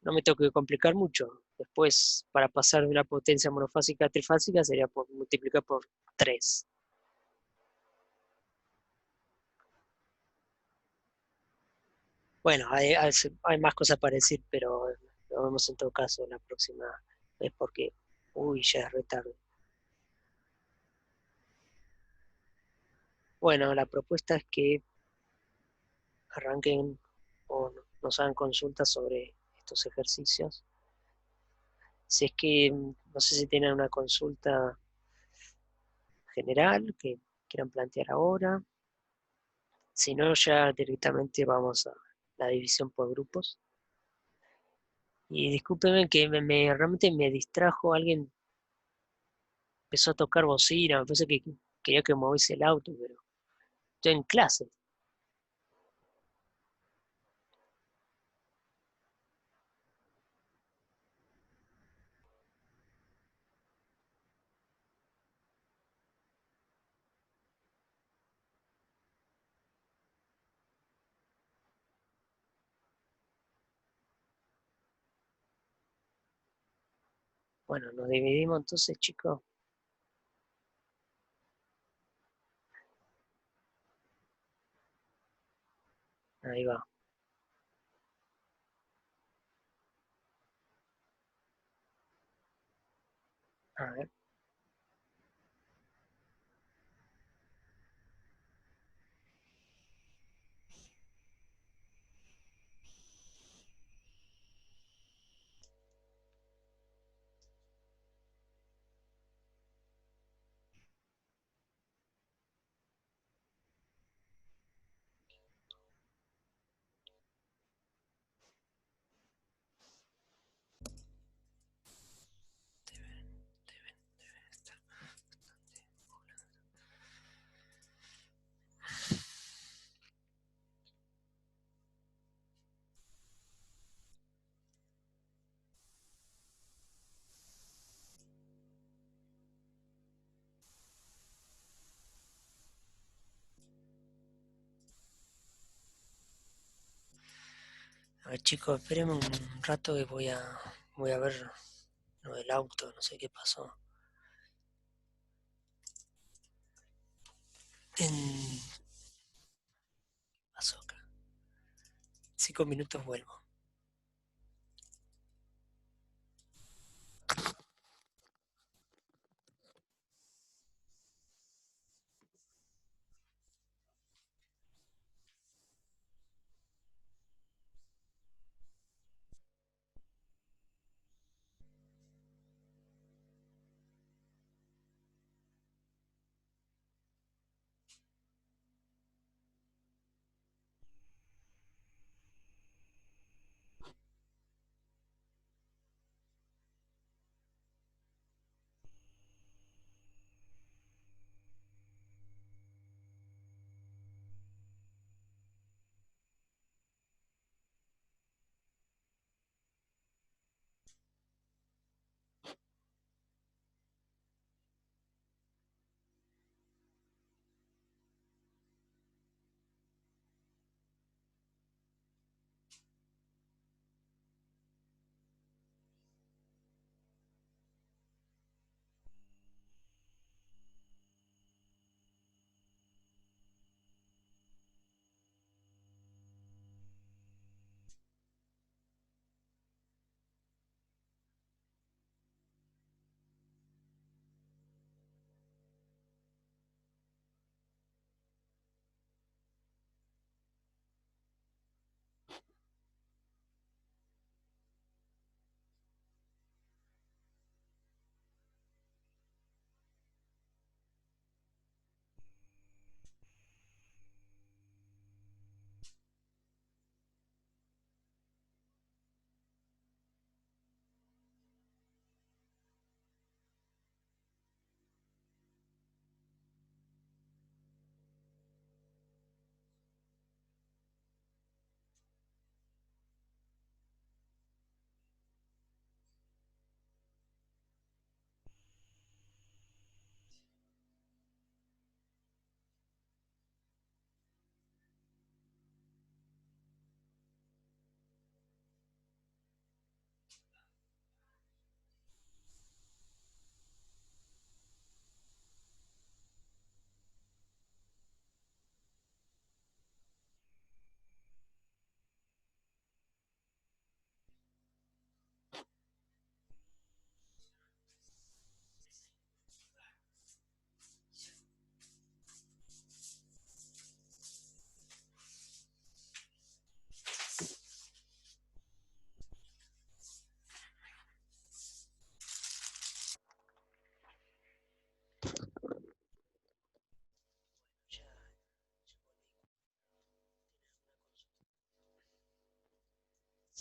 no me tengo que complicar mucho. Después, para pasar de una potencia monofásica a trifásica, sería multiplicar por 3. Bueno, hay más cosas para decir, pero lo vemos en todo caso la próxima vez porque, uy, ya es retardo. Bueno, la propuesta es que arranquen o nos hagan consultas sobre estos ejercicios. Si es que, no sé si tienen una consulta general que quieran plantear ahora. Si no, ya directamente vamos a la división por grupos. Y discúlpenme que realmente me distrajo, alguien empezó a tocar bocina, me parece que quería que moviese el auto, pero estoy en clase. Bueno, nos dividimos entonces, chicos. Ahí va. A ver. A ver, chicos, espérenme un rato que voy a ver lo del auto, no sé qué pasó. En... pasó acá. 5 minutos vuelvo.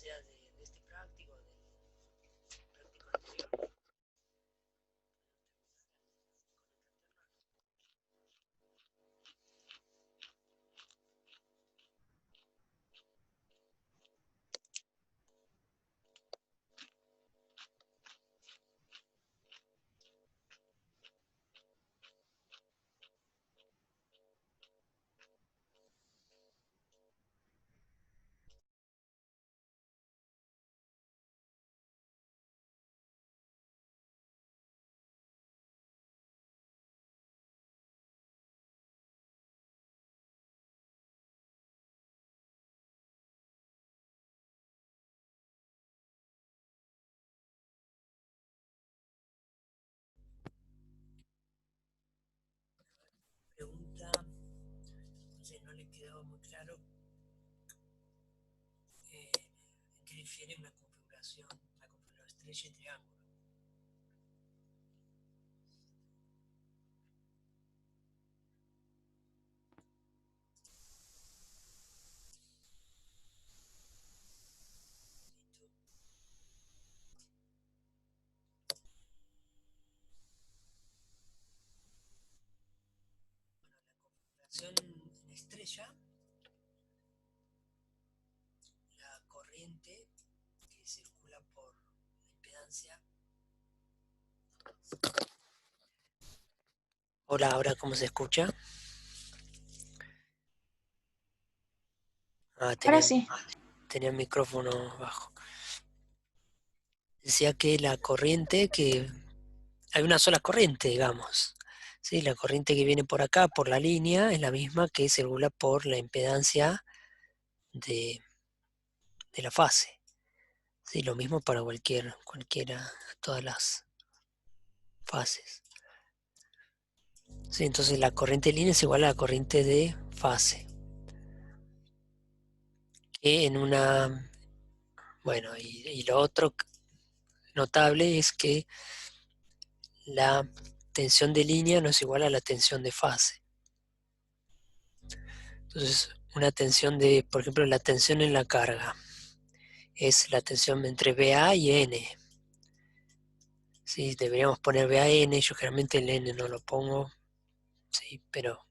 sea de este práctico, del práctico anterior. Pregunta, no sé, no le quedó muy claro en qué difiere una configuración, la configuración estrella y triángulo. Bueno, la configuración en estrella, la corriente que circula por la impedancia. Hola, ahora cómo se escucha. Ahora sí. Tenía el micrófono bajo. Decía que la corriente, que hay una sola corriente, digamos. ¿Sí? La corriente que viene por acá, por la línea, es la misma que circula por la impedancia de la fase. ¿Sí? Lo mismo para cualquiera, todas las fases. ¿Sí? Entonces la corriente de línea es igual a la corriente de fase. Que en una... Bueno, y lo otro notable es que la tensión de línea no es igual a la tensión de fase. Entonces, una tensión de, por ejemplo, la tensión en la carga es la tensión entre VA y N. ¿Sí? Deberíamos poner VAN, yo generalmente el N no lo pongo, sí, pero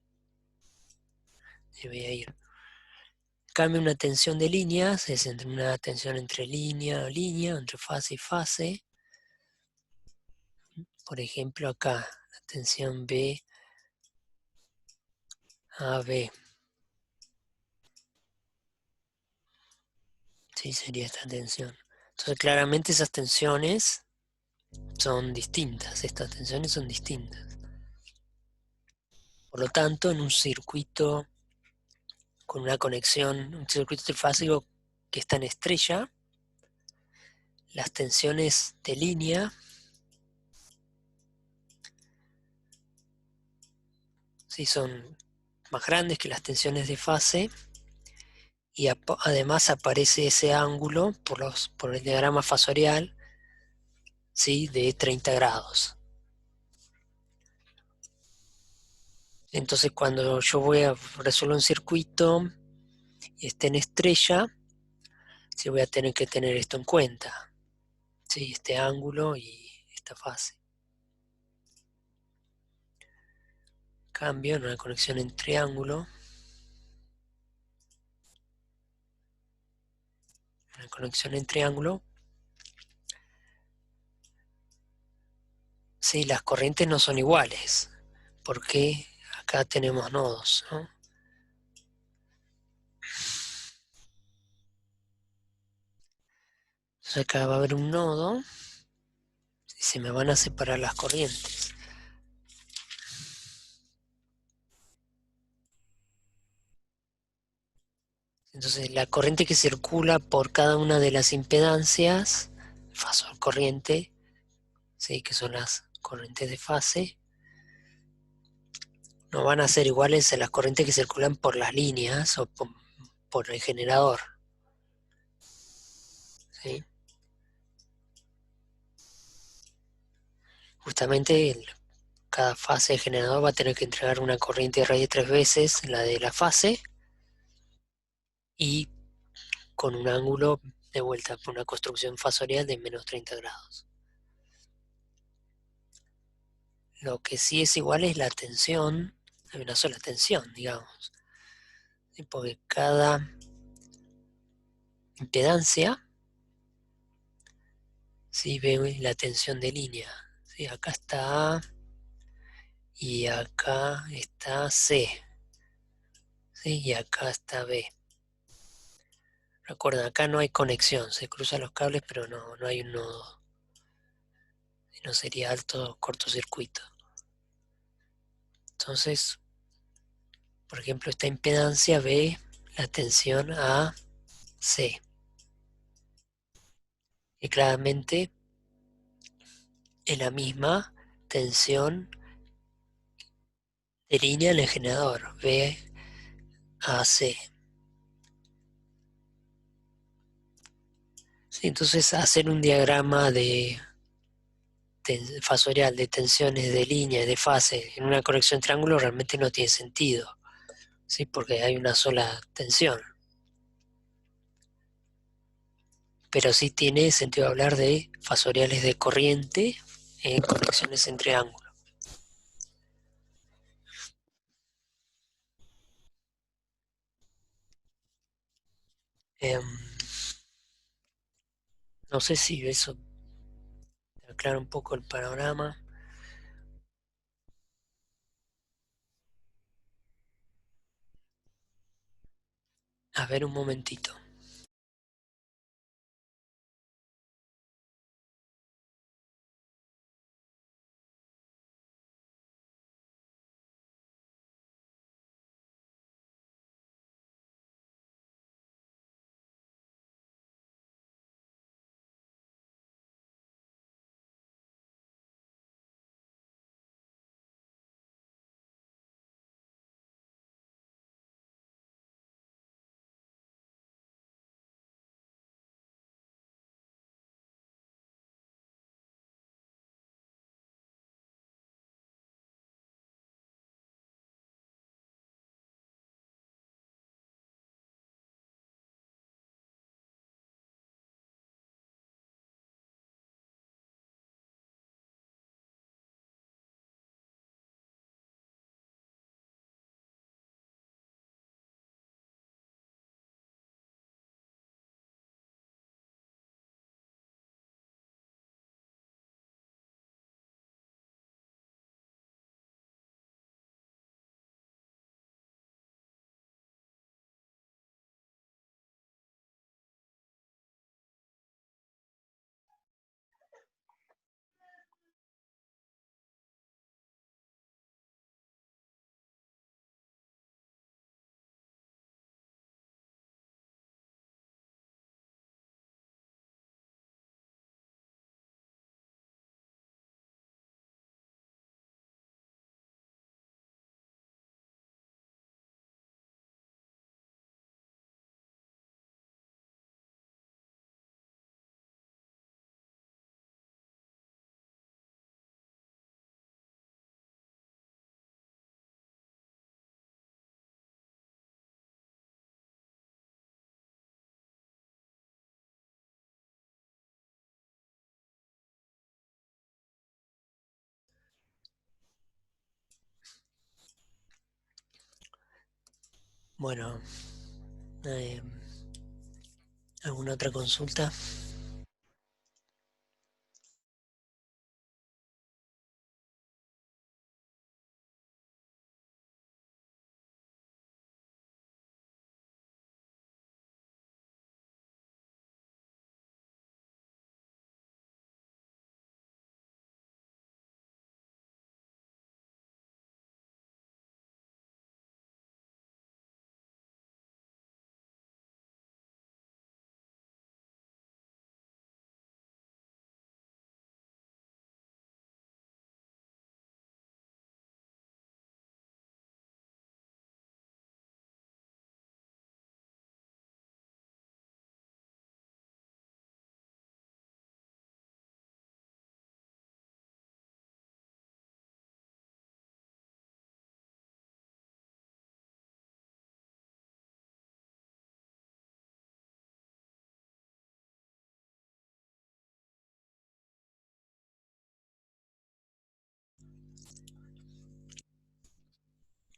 debería ir. En cambio, una tensión de líneas es entre una tensión entre línea o línea, entre fase y fase. Por ejemplo, acá, la tensión B a B. Sí, sería esta tensión. Entonces, claramente esas tensiones son distintas, estas tensiones son distintas. Por lo tanto, en un circuito con una conexión, un circuito trifásico que está en estrella, las tensiones de línea sí son más grandes que las tensiones de fase y además aparece ese ángulo por el diagrama fasorial, ¿sí? De 30 grados. Entonces cuando yo voy a resolver un circuito y esté en estrella, sí voy a tener que tener esto en cuenta, ¿sí? Este ángulo y esta fase. Cambio en una conexión en triángulo. Una conexión en triángulo. Sí, las corrientes no son iguales, porque acá tenemos nodos, ¿no? Entonces acá va a haber un nodo y se me van a separar las corrientes. Entonces la corriente que circula por cada una de las impedancias, fasor corriente, ¿sí? Que son las corrientes de fase, no van a ser iguales a las corrientes que circulan por las líneas o por el generador, ¿sí? Justamente cada fase de generador va a tener que entregar una corriente de raíz 3 veces la de la fase y con un ángulo de vuelta por una construcción fasorial de menos 30 grados. Lo que sí es igual es la tensión, hay una sola tensión, digamos, ¿sí? Porque cada impedancia, ¿sí? Ve la tensión de línea, ¿sí? Acá está A y acá está C, ¿sí? Y acá está B. Recuerda, acá no hay conexión, se cruzan los cables, pero no hay un nodo. No sería alto cortocircuito. Entonces, por ejemplo, esta impedancia ve la tensión a C. Y claramente es la misma tensión de línea en el generador, B a C. Sí, entonces hacer un diagrama de fasorial de tensiones de línea y de fase en una corrección triángulo realmente no tiene sentido, ¿sí? Porque hay una sola tensión. Pero sí tiene sentido hablar de fasoriales de corriente en conexiones en triángulo. Em, no sé si eso aclara un poco el panorama. A ver un momentito. Bueno, eh, ¿alguna otra consulta?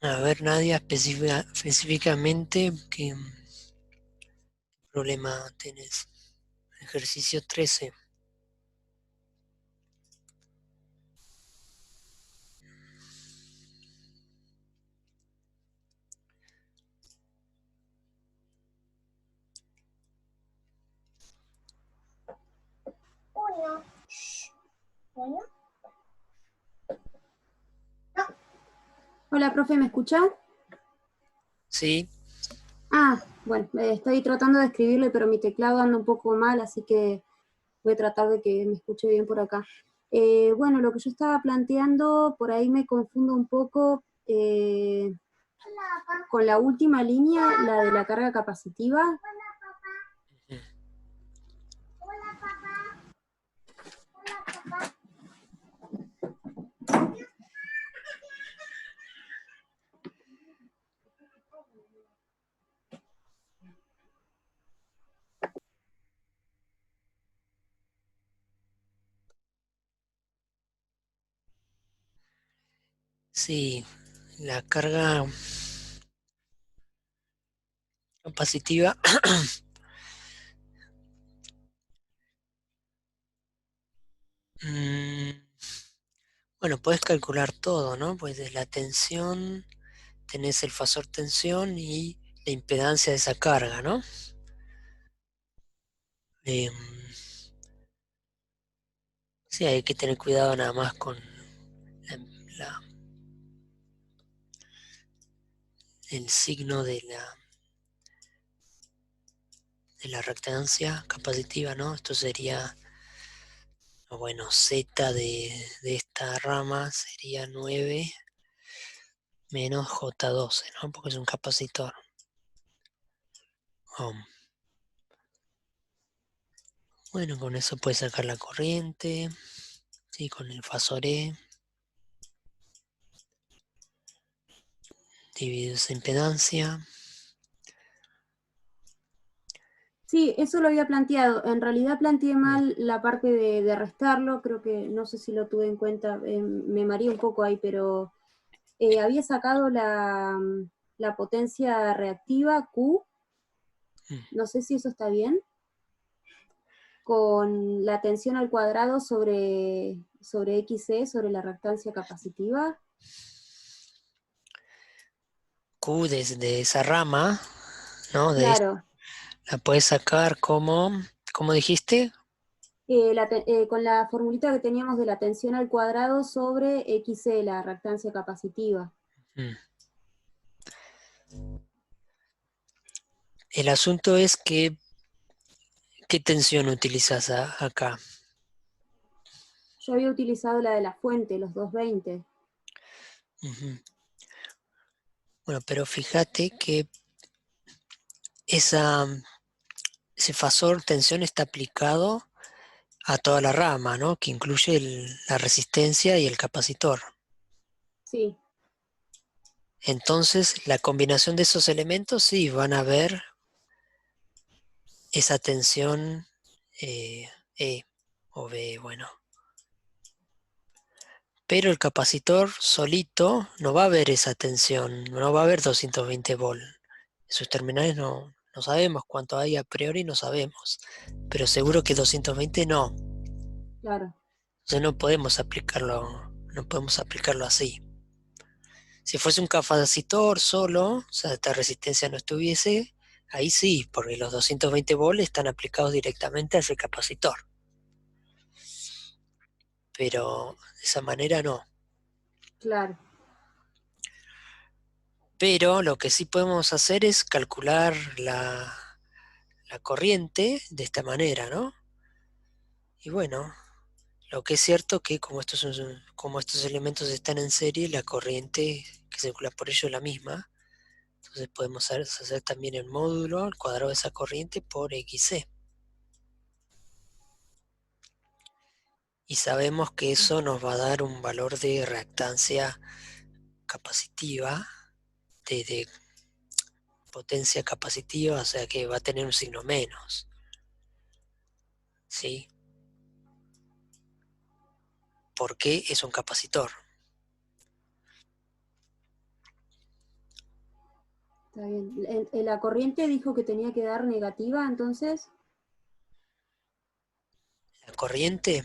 A ver, Nadia, específicamente, ¿qué problema tenés? Ejercicio 13. Hola, profe, ¿me escucha? Sí, Ah, bueno, estoy tratando de escribirle, pero mi teclado anda un poco mal, así que voy a tratar de que me escuche bien por acá. Bueno, lo que yo estaba planteando, por ahí me confundo un poco con la última línea, la de la carga capacitiva. sí, la carga capacitiva. mm, bueno, puedes calcular todo, ¿no? Pues de la tensión, tenés el fasor tensión y la impedancia de esa carga, ¿no? Em, sí, hay que tener cuidado nada más con la- la- el signo de la reactancia capacitiva, ¿no? Esto sería, bueno, Z de esta rama sería 9 menos J12, ¿no? Porque es un capacitor. Um, bueno, con eso puedes sacar la corriente, ¿sí? Con el fasor E, dividir esa impedancia. Sí, eso lo había planteado. En realidad planteé Mm. mal la parte de restarlo, creo que no sé si lo tuve en cuenta, me mareé un poco ahí, pero había sacado la potencia reactiva Q, Mm. no sé si eso está bien, con la tensión al cuadrado sobre XC, sobre la reactancia capacitiva. Q de esa rama, ¿no? Claro, La puedes sacar como dijiste. con la formulita que teníamos de la tensión al cuadrado sobre XC, la reactancia capacitiva. Mm. El asunto es que, ¿qué tensión utilizas acá? Yo había utilizado la de la fuente, los 220. Ujú. Bueno, pero fíjate que esa, ese fasor tensión está aplicado a toda la rama, ¿no? Que incluye la resistencia y el capacitor. Sí, Entonces, la combinación de esos elementos sí van a ver esa tensión E o B, bueno. Pero el capacitor solito no va a ver esa tensión, no va a ver 220 volt. En sus terminales no sabemos cuánto hay a priori, no sabemos. Pero seguro que 220 no. claro, Entonces no podemos aplicarlo así. Si fuese un capacitor solo, o sea, esta resistencia no estuviese, ahí sí, porque los 220 volts están aplicados directamente a ese capacitor. Pero de esa manera no. claro. Pero lo que sí podemos hacer es calcular la corriente de esta manera, ¿no? Y bueno, lo que es cierto que como estos elementos están en serie, la corriente que circula por ellos es la misma. Entonces podemos hacer también el módulo al cuadrado de esa corriente por XC. Y sabemos que eso nos va a dar un valor de reactancia capacitiva, de potencia capacitiva, o sea que va a tener un signo menos, ¿sí? Porque es un capacitor. Está bien. La corriente dijo que tenía que dar negativa, entonces. La corriente,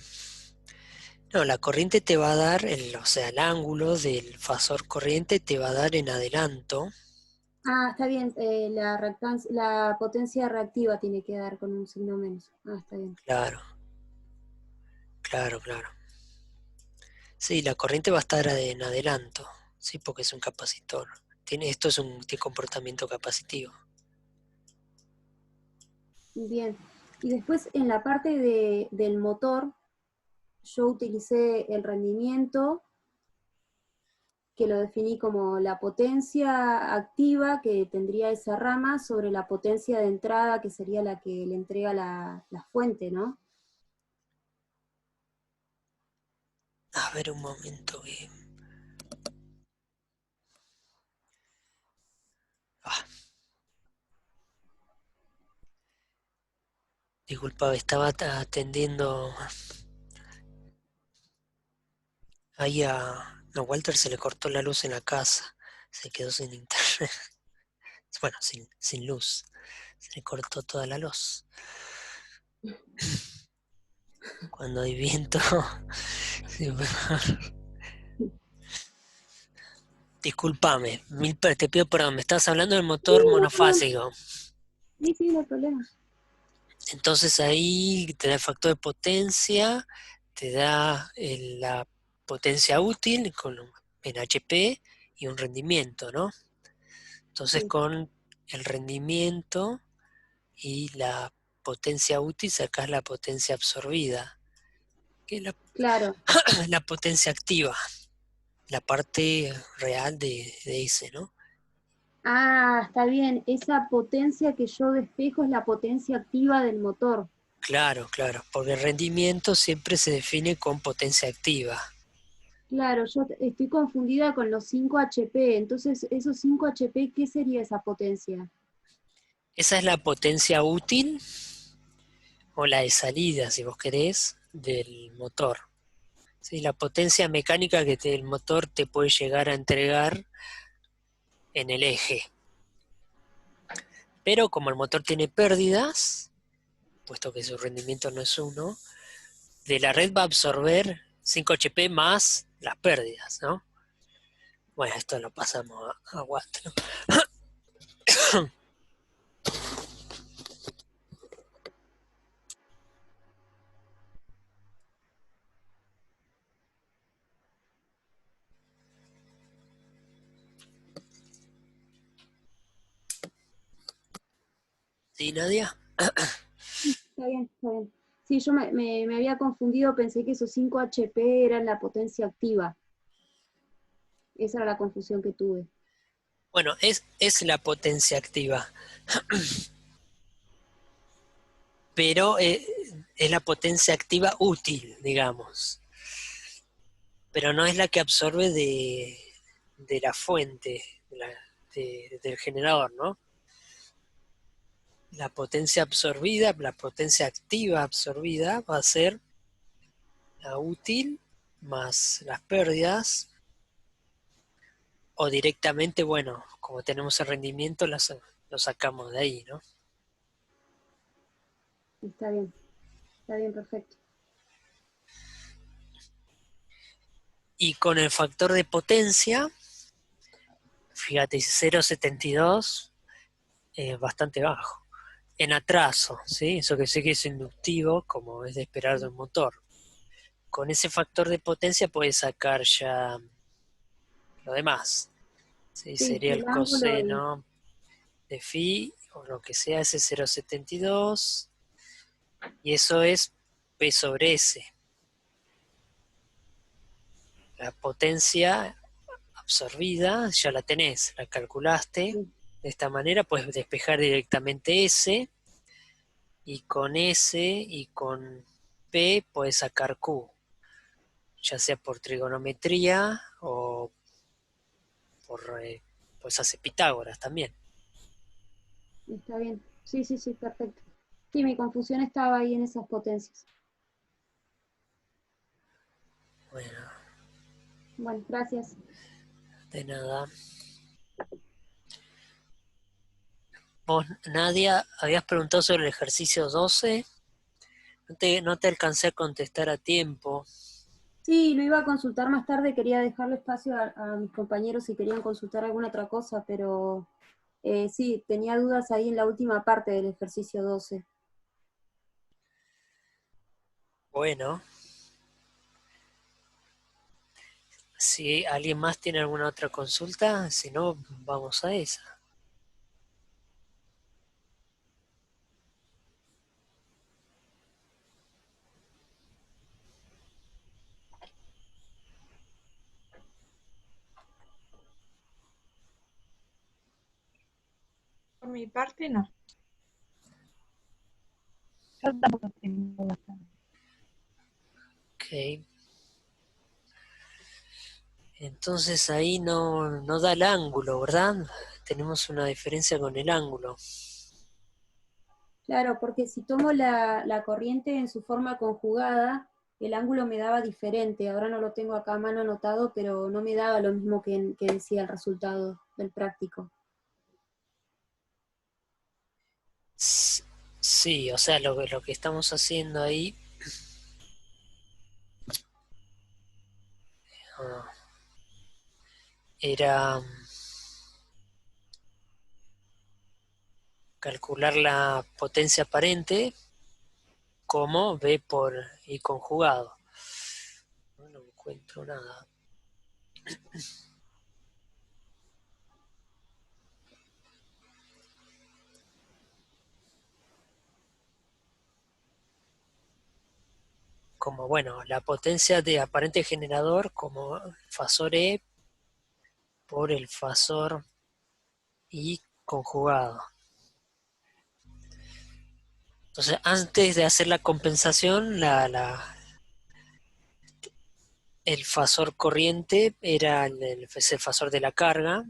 no, la corriente te va a dar, o sea, el ángulo del fasor corriente te va a dar en adelanto. Ah, está bien. La potencia reactiva tiene que dar con un signo menos. Ah, está bien. Claro, claro, claro. Sí, la corriente va a estar en adelanto, sí, porque es un capacitor. Esto es tiene comportamiento capacitivo. Bien. Y después en la parte del motor, yo utilicé el rendimiento, que lo definí como la potencia activa que tendría esa rama sobre la potencia de entrada, que sería la que le entrega la fuente, ¿no? A ver un momento que... Ah, disculpa, estaba atendiendo ahí a Walter, se le cortó la luz en la casa, se quedó sin internet, bueno, sin luz, se le cortó toda la luz. Cuando hay viento, sí, discúlpame, te pido perdón, me estás hablando del Sí, motor no hay problema. monofásico. Sí, sí, no hay problema. Entonces ahí te da el factor de potencia, te da la potencia útil en HP y un rendimiento, ¿no? Entonces Sí, con el rendimiento y la potencia útil sacás la potencia absorbida, que es claro. la potencia activa, la parte real de ese, ¿no? Ah, está bien. Esa potencia que yo despejo es la potencia activa del motor. Claro, claro, porque el rendimiento siempre se define con potencia activa. Claro, yo estoy confundida con los 5 HP. Entonces, esos 5 HP, ¿qué sería esa potencia? Esa es la potencia útil o la de salida, si vos querés, del motor. ¿Sí? La potencia mecánica que el motor te puede llegar a entregar en el eje. Pero como el motor tiene pérdidas, puesto que su rendimiento no es 1, de la red va a absorber 5 HP más las pérdidas, ¿no? Bueno, esto lo pasamos a Watt, ¿no? ¿Sí, Nadia? Está bien, está bien. Sí, yo me había confundido, pensé que esos 5 HP eran la potencia activa. Esa era la confusión que tuve. Bueno, es la potencia activa, pero es la potencia activa útil, digamos. Pero no es la que absorbe de la fuente, del generador, ¿no? La potencia absorbida, la potencia activa absorbida va a ser la útil más las pérdidas, o directamente, bueno, como tenemos el rendimiento, lo sacamos de ahí, ¿no? Está bien, perfecto. Y con el factor de potencia, fíjate, 0,72 es bastante bajo. En atraso, ¿sí? Eso que sé que es inductivo, como es de esperar de un motor. Con ese factor de potencia puedes sacar ya lo demás. ¿Sí? Sí, Sería el el ángulo coseno de phi, o lo que sea, ese 0,72, y eso es P sobre S. La potencia absorbida ya la tenés, la calculaste. sí, De esta manera puedes despejar directamente S, y con S y con P puedes sacar Q, ya sea por trigonometría o pues hace Pitágoras también. está bien. Sí, sí, sí, perfecto. Sí, mi confusión estaba ahí en esas potencias. Bueno, Bueno, gracias. de nada. Vos, Nadia, habías preguntado sobre el ejercicio 12. No te alcancé a contestar a tiempo. Sí, lo iba a consultar más tarde, quería dejarle espacio a mis compañeros si querían consultar alguna otra cosa, pero sí, tenía dudas ahí en la última parte del ejercicio 12. Bueno, si alguien más tiene alguna otra consulta, si no, vamos a esa. Por mi parte, no. Yo tampoco tengo bastante. Ok. Entonces ahí no da el ángulo, ¿verdad? Tenemos una diferencia con el ángulo. Claro, porque si tomo la corriente en su forma conjugada, el ángulo me daba diferente. Ahora no lo tengo acá a mano anotado, pero no me daba lo mismo que decía el resultado del práctico. Sí, o sea, lo que estamos haciendo ahí era calcular la potencia aparente como B por I conjugado. No encuentro nada. Como, bueno, la potencia de aparente generador como fasor E por el fasor I conjugado. Entonces, antes de hacer la compensación, el fasor corriente era es el fasor de la carga,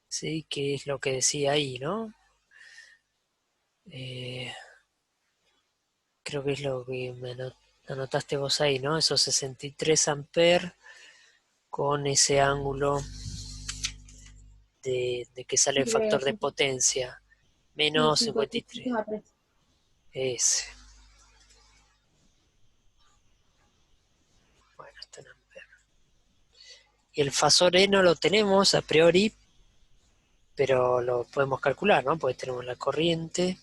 ¿sí? Que es lo que decía ahí, ¿no? Creo que es lo que me anotaste vos ahí, ¿no? Esos 63 amperes con ese ángulo de que sale Sí, el factor de 50, potencia, sí, menos 53. 53,3. Ese. Bueno, está en amperes. Y el fasor E no lo tenemos a priori, pero lo podemos calcular, ¿no? Porque tenemos la corriente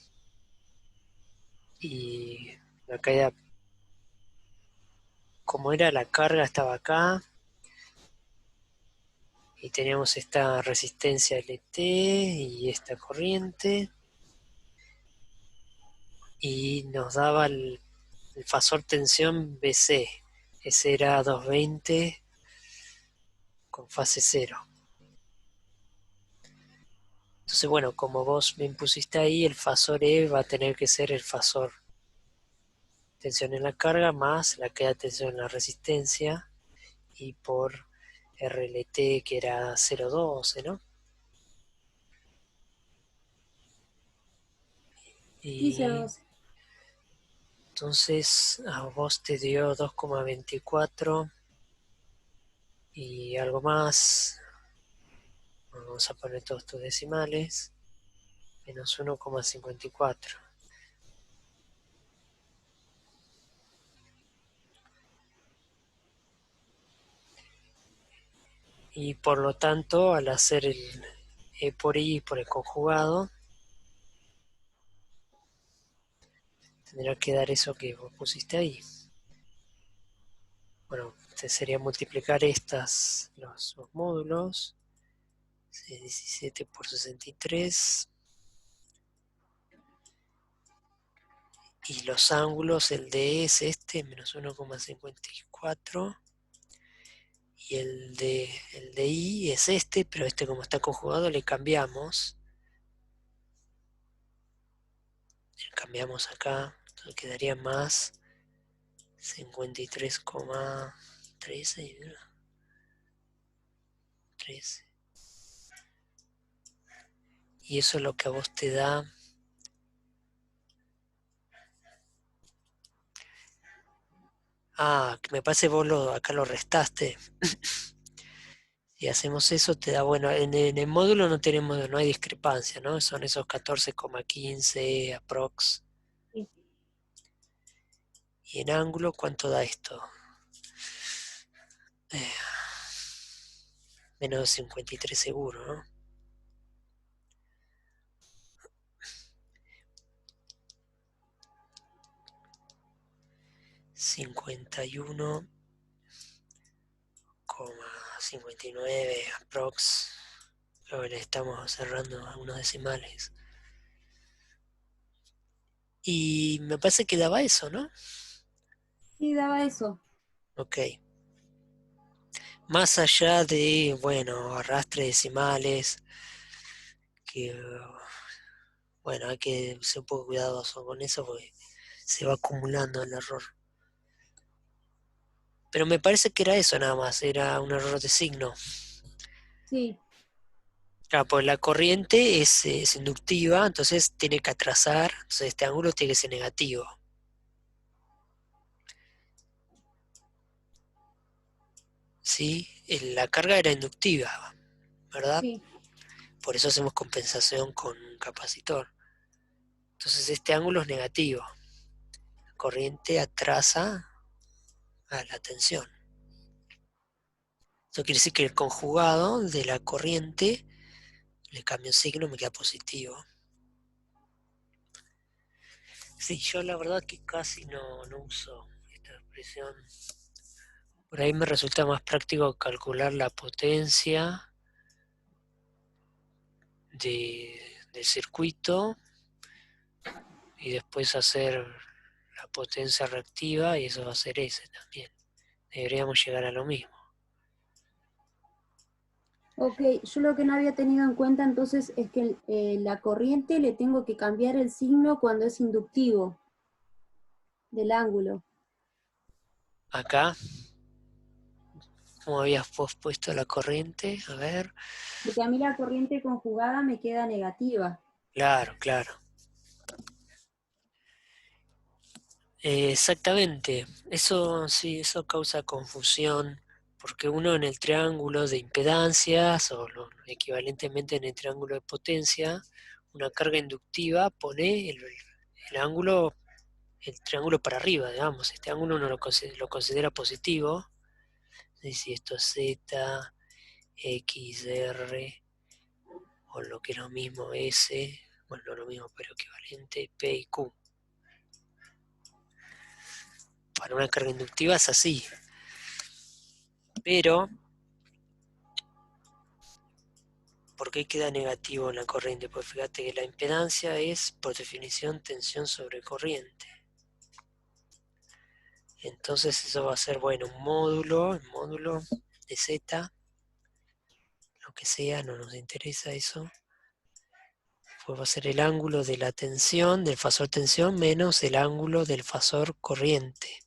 y la caída, como era la carga, estaba acá. Y teníamos esta resistencia LT y esta corriente. Y nos daba el fasor tensión BC. Ese era 220 con fase 0. Entonces, bueno, como vos me impusiste ahí, el fasor E va a tener que ser el fasor tensión en la carga más la caída de tensión en la resistencia y por RLT que era 0,12, ¿no? Sí, Y entonces a vos te dio 2,24 y algo más. Vamos a poner todos estos decimales. Menos 1,54. Y por lo tanto, al hacer el E por I por el conjugado, tendrá que dar eso que vos pusiste ahí. Bueno, sería multiplicar los módulos. 17 por 63. Y los ángulos, el de E es este, menos 1,54. Y el de I es este, pero este como está conjugado le cambiamos. Le cambiamos acá, entonces quedaría más 53,13. 13. Y eso es lo que a vos te da. Ah, que me parece vos acá lo restaste. y hacemos eso, te da, bueno, en el módulo no hay discrepancia, ¿no? Son esos 14,15 aprox. Sí. Y en ángulo, ¿cuánto da esto? Menos 53 seguro, ¿no? $51,59 aprox. Creo que le estamos cerrando algunos decimales. Y me parece que daba eso, ¿no? Sí, daba eso. Ok. Más allá de, bueno, arrastre decimales, que, bueno, hay que ser un poco cuidadoso con eso porque se va acumulando el error. Pero me parece que era eso nada más, era un error de signo. Sí, Claro, pues la corriente es inductiva, entonces tiene que atrasar, entonces este ángulo tiene que ser negativo. ¿Sí? La carga era inductiva, ¿verdad? sí. Por eso hacemos compensación con un capacitor. Entonces este ángulo es negativo. La corriente atrasa a la tensión. Eso quiere decir que el conjugado de la corriente, le cambio signo, me queda positivo. Sí, yo la verdad que casi no uso esta expresión. Por ahí me resulta más práctico calcular la potencia del circuito y después hacer la potencia reactiva y eso va a ser S también. Deberíamos llegar a lo mismo. Ok, yo lo que no había tenido en cuenta entonces es que la corriente le tengo que cambiar el signo cuando es inductivo del ángulo. Acá, ¿cómo habías puesto la corriente? A ver, Porque a mí la corriente conjugada me queda negativa. claro, claro. Exactamente, eso sí, eso causa confusión, porque uno en el triángulo de impedancias o equivalentemente en el triángulo de potencia, una carga inductiva pone el ángulo, el triángulo para arriba, digamos, este ángulo uno lo considera positivo, y si esto es Z, X, R, o lo que es lo mismo S, bueno, no lo mismo pero equivalente, P y Q. Para una carga inductiva es así. Pero, ¿por qué queda negativo en la corriente? Pues fíjate que la impedancia es, por definición, tensión sobre corriente. Entonces eso va a ser, bueno, un módulo de Z, lo que sea, no nos interesa eso. Pues va a ser el ángulo de la tensión, del fasor tensión, menos el ángulo del fasor corriente.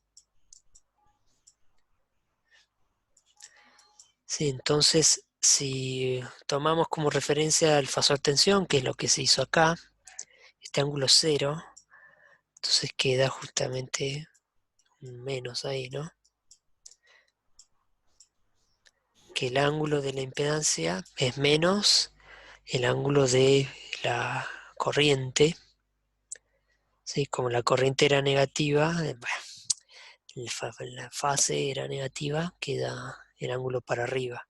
Sí, entonces, si tomamos como referencia el fasor tensión, que es lo que se hizo acá, este ángulo 0, entonces queda justamente un menos ahí, ¿no? Que el ángulo de la impedancia es menos el ángulo de la corriente, ¿sí? Como la corriente era negativa, la fase era negativa, queda el ángulo para arriba.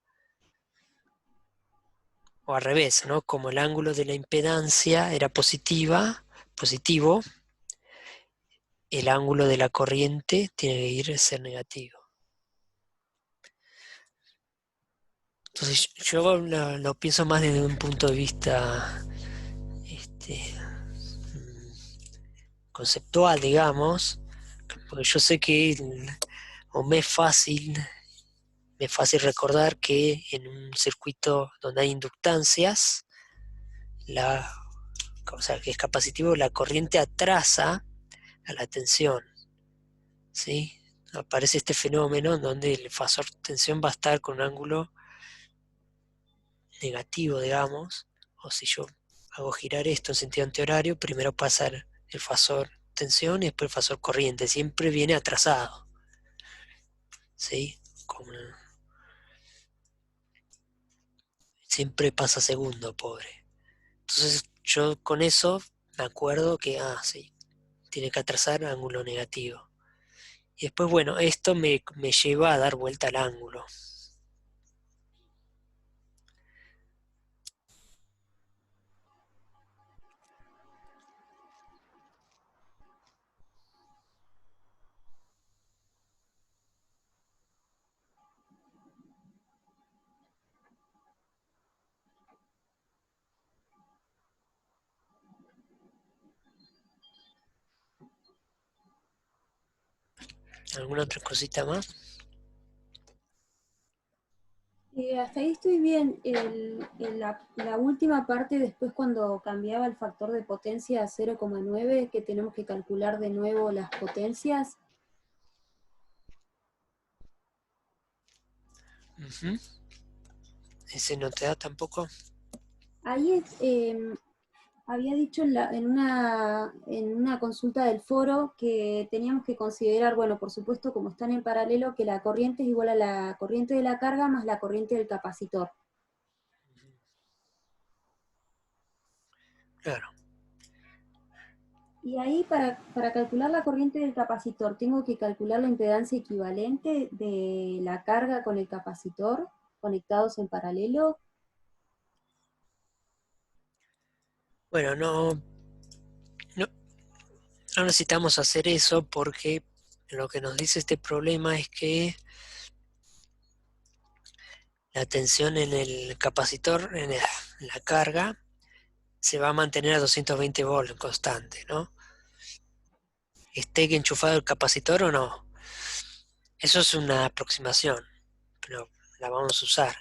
O al revés, ¿no? Como el ángulo de la impedancia era positivo, el ángulo de la corriente tiene que ser negativo. Entonces yo lo pienso más desde un punto de vista conceptual, digamos, porque yo sé que o me es fácil recordar que en un circuito donde hay inductancias, o sea, que es capacitivo, la corriente atrasa a la tensión, ¿sí? Aparece este fenómeno en donde el fasor tensión va a estar con un ángulo negativo, digamos, o si yo hago girar esto en sentido antihorario, primero pasa el fasor tensión y después el fasor corriente, siempre viene atrasado, ¿sí? Como siempre pasa segundo, pobre. Entonces yo con eso me acuerdo que, sí, tiene que trazar ángulo negativo. Y después, bueno, esto me lleva a dar vuelta al ángulo. ¿Alguna otra cosita más? Hasta ahí estoy bien. La última parte, después cuando cambiaba el factor de potencia a 0,9, que tenemos que calcular de nuevo las potencias. Ujú. ¿Ese no te da tampoco? Ahí había dicho en una consulta del foro que teníamos que considerar, bueno, por supuesto, como están en paralelo, que la corriente es igual a la corriente de la carga más la corriente del capacitor. Claro. Y ahí para calcular la corriente del capacitor, tengo que calcular la impedancia equivalente de la carga con el capacitor conectados en paralelo. Bueno, no, no necesitamos hacer eso porque lo que nos dice este problema es que la tensión en el capacitor, en la carga, se va a mantener a 220 volts constante, ¿no? Esté enchufado el capacitor o no. Eso es una aproximación, pero la vamos a usar.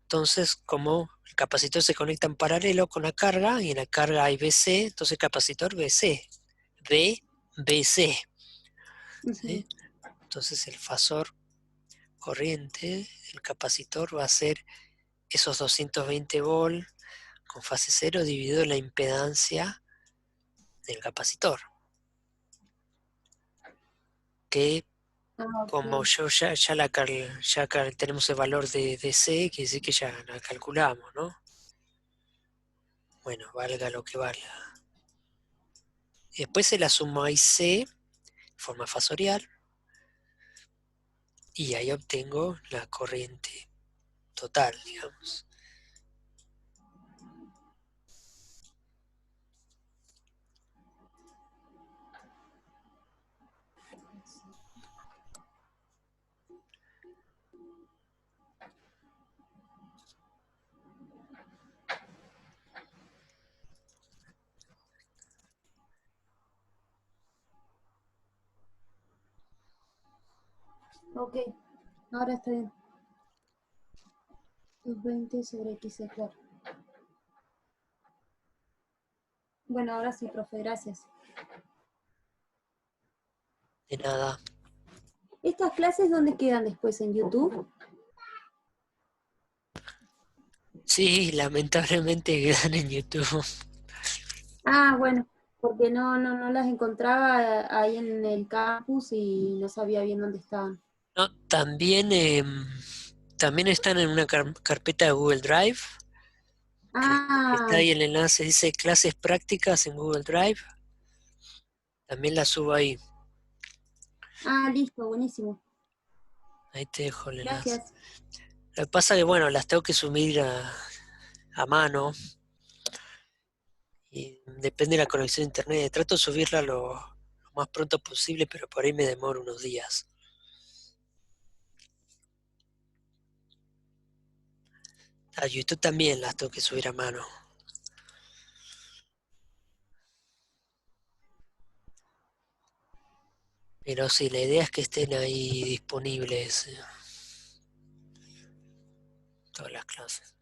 Entonces, como el capacitor se conecta en paralelo con la carga, y en la carga hay BC, entonces el capacitor BC, BC, Ujú. ¿sí? Entonces el fasor corriente, el capacitor va a ser esos 220 volts con fase cero dividido la impedancia del capacitor, que Ah, como ok. yo tenemos el valor de DC, quiere decir que ya la calculamos, ¿no? Bueno, valga lo que valga. Y después se la sumo a IC de forma fasorial y ahí obtengo la corriente total, digamos. Ok, ahora está bien. 220 sobre x, claro. Bueno, ahora sí, profe, gracias. De nada. ¿Estas clases dónde quedan después? ¿En YouTube? Sí, lamentablemente quedan en YouTube. Ah, bueno, porque no las encontraba ahí en el campus y no sabía bien dónde estaban. No, también están en una carpeta de Google Drive, que está Ah, ahí el enlace, dice clases prácticas en Google Drive. También la subo ahí. listo, buenísimo. Ahí te dejo el enlace. Gracias. Lo que pasa es que, bueno, las tengo que subir a mano y depende de la conexión a internet. Trato de subirla lo más pronto posible, pero por ahí me demoro unos días. A YouTube también las tengo que subir a mano. Pero sí, la idea es que estén ahí disponibles todas las clases.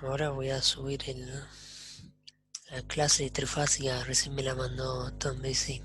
Ahora voy a subir la clase trifásica, recién me la mandó Tom Bessy.